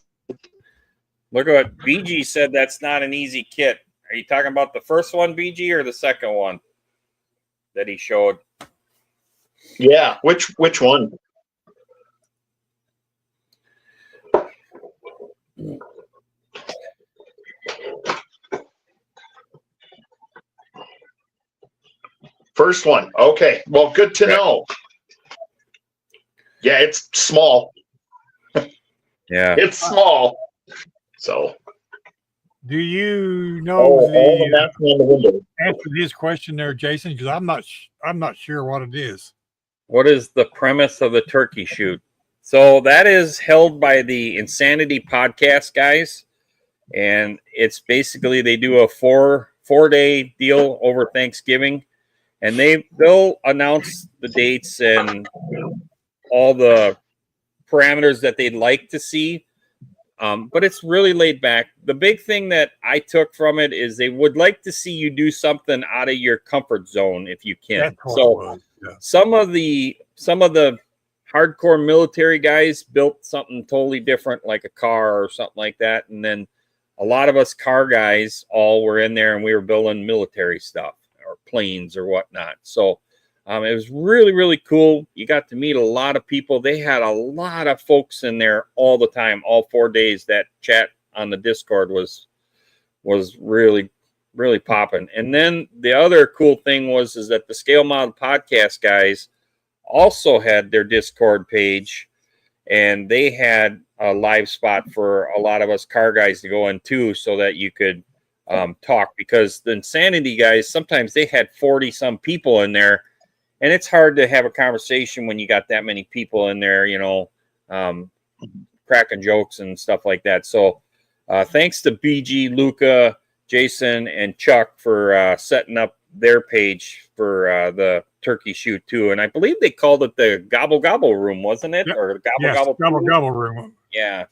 Look at what BG said. That's not an easy kit. Are you talking about the first one, BG, or the second one that he showed? Yeah. Which one? First one. Okay. Well, good to know. Yeah, it's small. Yeah. It's small. So. Do you know the answer to his question there, Jason? Because I'm not sure what it is. What is the premise of the turkey shoot? So that is held by the Insanity Podcast guys, and it's basically they do a 4-day deal over Thanksgiving, and they'll announce the dates and all the parameters that they'd like to see. But it's really laid back. The big thing that I took from it is they would like to see you do something out of your comfort zone if you can. So some of the hardcore military guys built something totally different, like a car or something like that. And then a lot of us car guys all were in there and we were building military stuff or planes or whatnot. So it was really, really cool. You got to meet a lot of people. They had a lot of folks in there all the time, all 4 days. That chat on the Discord was really, really popping. And then the other cool thing is that the Scale Model Podcast guys also had their Discord page, and they had a live spot for a lot of us car guys to go in too, so that you could talk, because the Insanity guys, sometimes they had 40 some people in there. And it's hard to have a conversation when you got that many people in there, cracking jokes and stuff like that. So thanks to BG, Luca, Jason, and Chuck for setting up their page for the turkey shoot too. And I believe they called it the Gobble Gobble Room, wasn't it? Yep. Or Gobble Gobble Room. Yeah.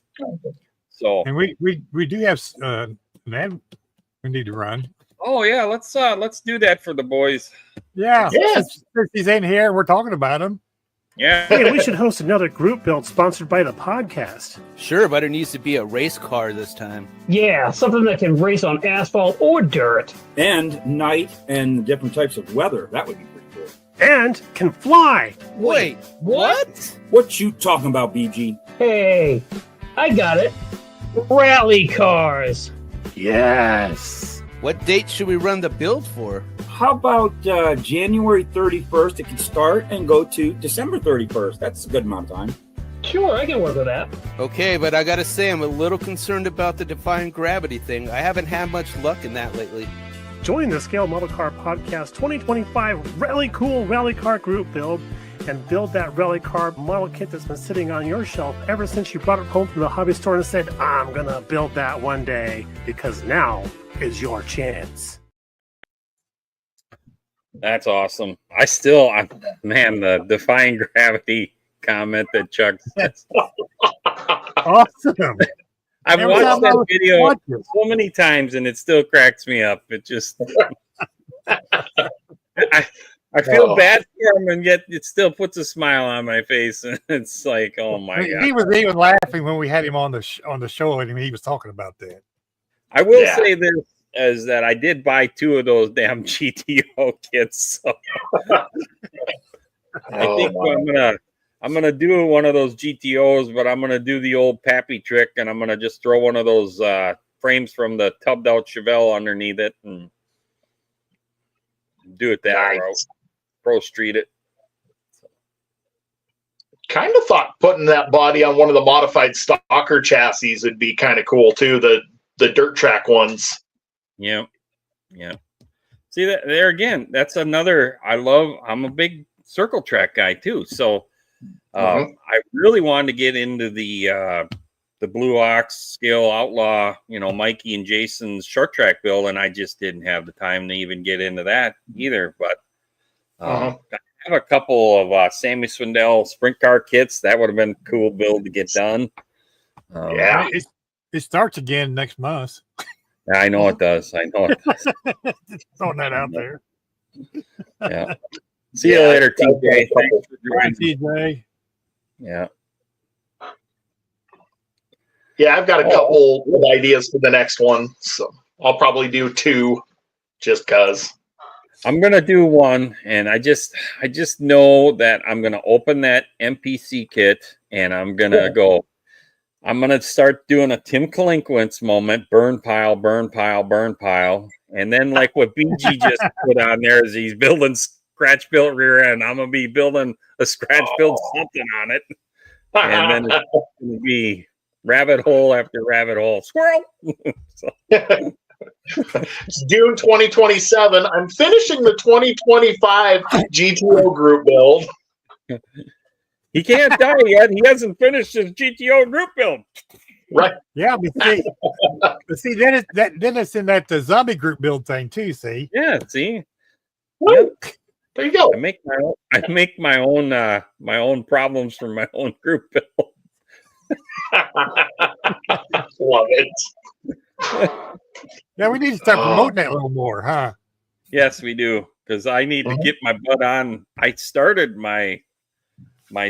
So and we do have man we need to run. Oh yeah, let's do that for the boys. Yeah. Since he's in here, we're talking about him. Yeah. Hey, we should host another group build sponsored by the podcast. Sure, but it needs to be a race car this time. Yeah, something that can race on asphalt or dirt. And night and different types of weather. That would be pretty cool. And can fly. Wait, what? What you talking about, BG? Hey, I got it. Rally cars. Yes. What date should we run the build for? how about January 31st? It can start and go to December 31st. That's a good amount of time. Sure, I can work with that. Okay, but I gotta say, I'm a little concerned about the defying gravity thing. I haven't had much luck in that lately. Join the Scale Model Car Podcast 2025 Rally Cool Rally Car Group Build and build that rally car model kit that's been sitting on your shelf ever since you brought it home from the hobby store and said, I'm gonna build that one day, because now is your chance. That's awesome. Man, the defying gravity comment that Chuck says. Awesome. I've Every watched time I that video watch it. so many times and it still cracks me up. It just I feel bad for him, and yet it still puts a smile on my face, and it's like, oh my god. He was even laughing when we had him on the show, and he was talking about that. I will say this, is that I did buy 2 of those damn GTO kits. So I think I'm gonna do one of those GTOs, but I'm gonna do the old Pappy trick, and I'm gonna just throw one of those frames from the tubbed out Chevelle underneath it and do it that route. Pro Street it. Kind of thought putting that body on one of the modified stalker chassis would be kind of cool too. The dirt track ones. Yeah. See that there again? That's another. I'm a big circle track guy too. So I really wanted to get into the Blue Ox Scale Outlaw. Mikey and Jason's short track build, and I just didn't have the time to even get into that either. But I have a couple of Sammy Swindell sprint car kits. That would have been a cool build to get done. It starts again next month. I know it does. Just throwing that out there. Yeah. See you later, TJ. Thanks for Bye, joining. TJ. Yeah. Yeah, I've got a couple of ideas for the next one, so I'll probably do 2, just cause. I'm gonna do one, and I just know that I'm gonna open that MPC kit, and I'm gonna go. I'm gonna start doing a Tim Colinquence moment: burn pile, burn pile, burn pile, and then like what BG just put on there is he's building scratch built rear end. I'm gonna be building a scratch built something on it, and then it's gonna be rabbit hole after rabbit hole. Squirrel. It's June 2027. I'm finishing the 2025 GTO group build. He can't die yet. He hasn't finished his GTO group build. Right. Yeah, but see, then it's in that zombie group build thing too. See. Yeah. See. Yep. There you go. I make my own problems for my own group build. Love it. Yeah, we need to start promoting that a little more, huh? Yes, we do, because I need to get my butt on. I started my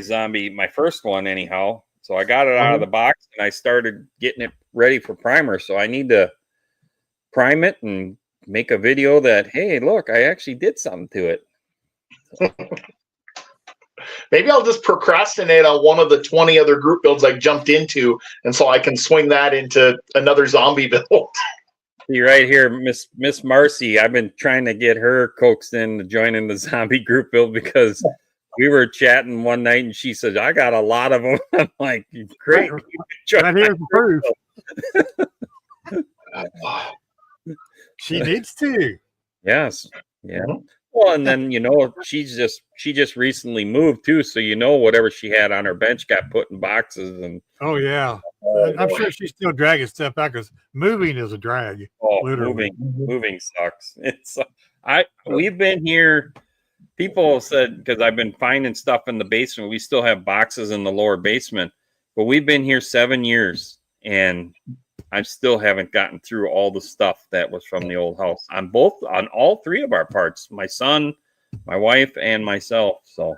zombie, my first one anyhow, so I got it out of the box and I started getting it ready for primer. So I need to prime it and make a video that, hey, look, I actually did something to it. Maybe I'll just procrastinate on one of the 20 other group builds I jumped into, and so I can swing that into another zombie build. See right here, Miss Marcy. I've been trying to get her coaxed in to join in the zombie group build because we were chatting one night and she said, I got a lot of them. I'm like, great. Right here's the proof. She needs to. Yes. Yeah. Well, and then she just recently moved too, so whatever she had on her bench got put in boxes and. Oh yeah, I'm sure she's still dragging stuff back because moving is a drag. Oh, literally. moving sucks. We've been here. People said because I've been finding stuff in the basement. We still have boxes in the lower basement, but we've been here 7 years and I still haven't gotten through all the stuff that was from the old house on all 3 of our parts, my son, my wife, and myself. So,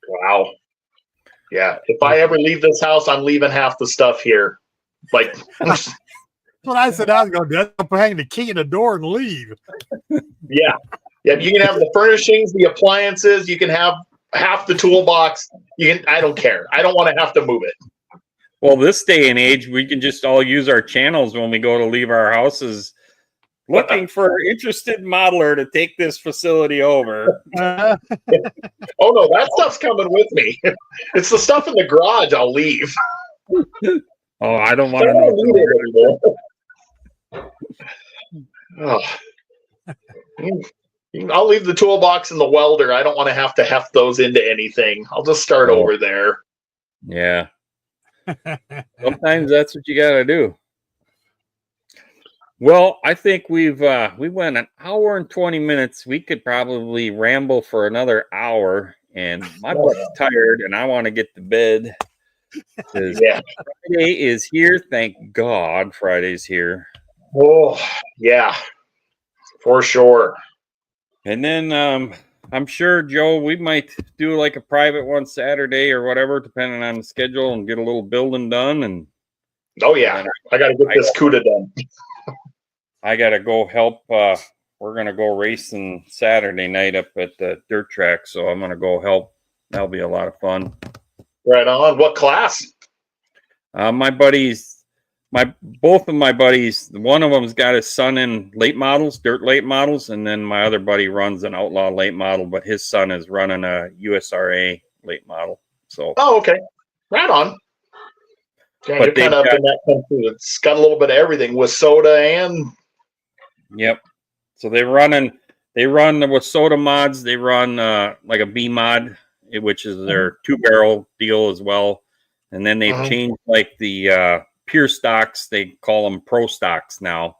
wow. Yeah. If I ever leave this house, I'm leaving half the stuff here. Like, that's what I said I was going to do. I'm hang the key in the door and leave. Yeah. You can have the furnishings, the appliances. You can have half the toolbox. I don't care. I don't want to have to move it. Well, this day and age, we can just all use our channels when we go to leave our houses. looking for an interested modeler to take this facility over. Oh no, that stuff's coming with me. It's the stuff in the garage I'll leave. Oh, I don't I want to don't need know. it anymore. Oh. I'll leave the toolbox and the welder. I don't want to heft those into anything. I'll just start over there. Yeah. Sometimes that's what you got to do. Well, I think we went an hour and 20 minutes. We could probably ramble for another hour, and my butt's tired, and I want to get to bed. Yeah. Friday is here. Thank God Friday's here. Oh, yeah, for sure. And then I'm sure, Joe, we might do like a private one Saturday or whatever, depending on the schedule, and get a little building done. And oh yeah, I got to get this CUDA done. I got to go help. We're going to go racing Saturday night up at the dirt track. So I'm going to go help. That'll be a lot of fun. Right on. What class? My buddies, both of my buddies, one of them's got his son in late models, dirt late models. And then my other buddy runs an outlaw late model, but his son is running a USSAC late model. So. Oh, okay. Right on. Yeah, you're kind of up in that country. It's got a little bit of everything with soda and. Yep. So they run with soda mods. They run like a B mod, which is their 2-barrel deal as well. And then they've changed like the pure stocks. They call them pro stocks now.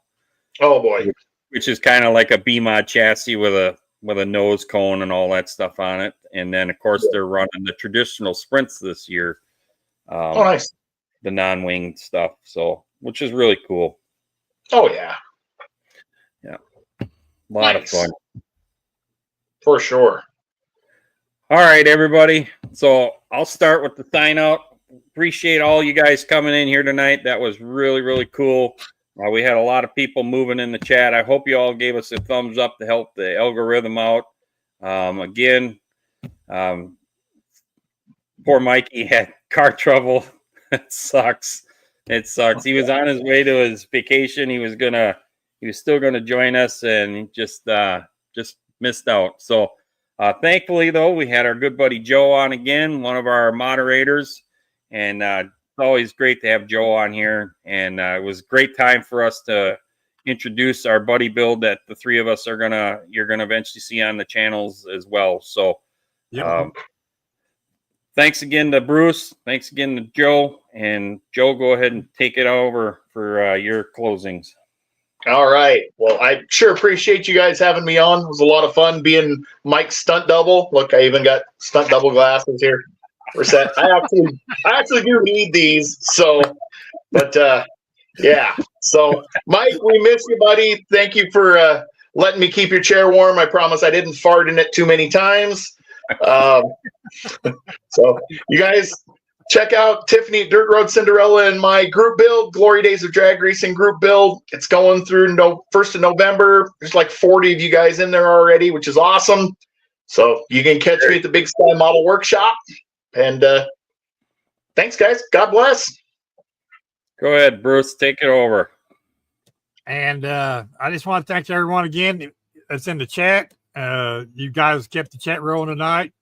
Oh boy. Which is kind of like a B mod chassis with a nose cone and all that stuff on it. And then of course they're running the traditional sprints this year. Oh, nice. The non-winged stuff. So, which is really cool. Oh yeah. Yeah. A lot of fun. For sure. All right, everybody. So I'll start with the sign out. Appreciate all you guys coming in here tonight. That was really, really cool. We had a lot of people moving in the chat. I hope you all gave us a thumbs up to help the algorithm out. Again, poor Mikey had car trouble. It sucks. It sucks. He was on his way to his vacation. He was still gonna join us, and he just missed out. So thankfully, though, we had our good buddy Joe on again, one of our moderators, and it's always great to have Joe on here. And it was a great time for us to introduce our buddy build that the three of us you're gonna eventually see on the channels as well. So. Yep. Thanks again to Bruce. Thanks again to Joe. And Joe, go ahead and take it over for your closings. All right. Well, I sure appreciate you guys having me on. It was a lot of fun being Mike's stunt double. Look, I even got stunt double glasses here. We're set. I actually do need these. So, but yeah. So, Mike, we miss you, buddy. Thank you for letting me keep your chair warm. I promise I didn't fart in it too many times. So you guys check out Tiffany Dirt Road Cinderella and my group build, Glory Days of Drag Racing group build. It's going through 1st of November. There's like 40 of you guys in there already, which is awesome. So you can catch me at the Big Sky Model Workshop. And thanks, guys. God bless. Go ahead, Bruce. Take it over. And I just want to thank everyone again that's in the chat. You guys kept the chat rolling tonight.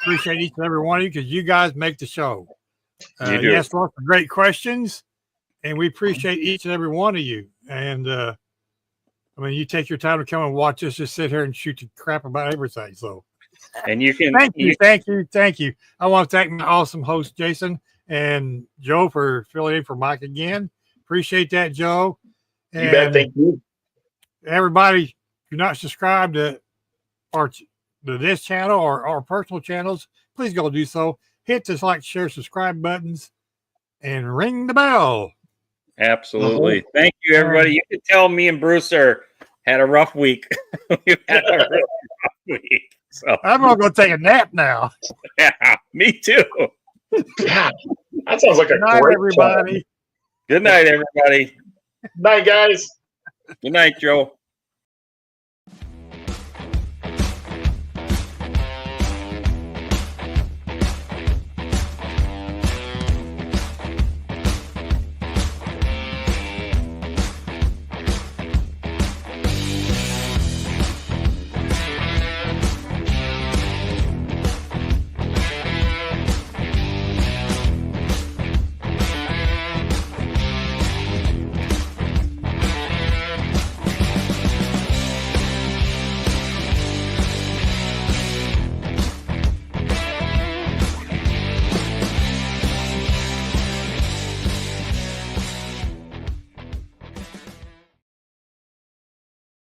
Appreciate each and every one of you because you guys make the show. You asked lots of great questions, and we appreciate each and every one of you. And I mean, you take your time to come and watch us just sit here and shoot the crap about everything. So, and you can thank you. I want to thank my awesome host Jason and Joe for filling in for Mike again. Appreciate that, Joe. And you bet. Thank you, everybody. If you're not subscribed to this channel or our personal channels, please go do so. Hit the like, share, subscribe buttons and ring the bell. Absolutely. Thank you, everybody. You can tell me and Bruce had a rough week. We've had a really rough week. So I'm gonna go take a nap now. Yeah, me too. Yeah, that sounds like a great everybody. Good night, everybody. Night, guys. Good night, Joe.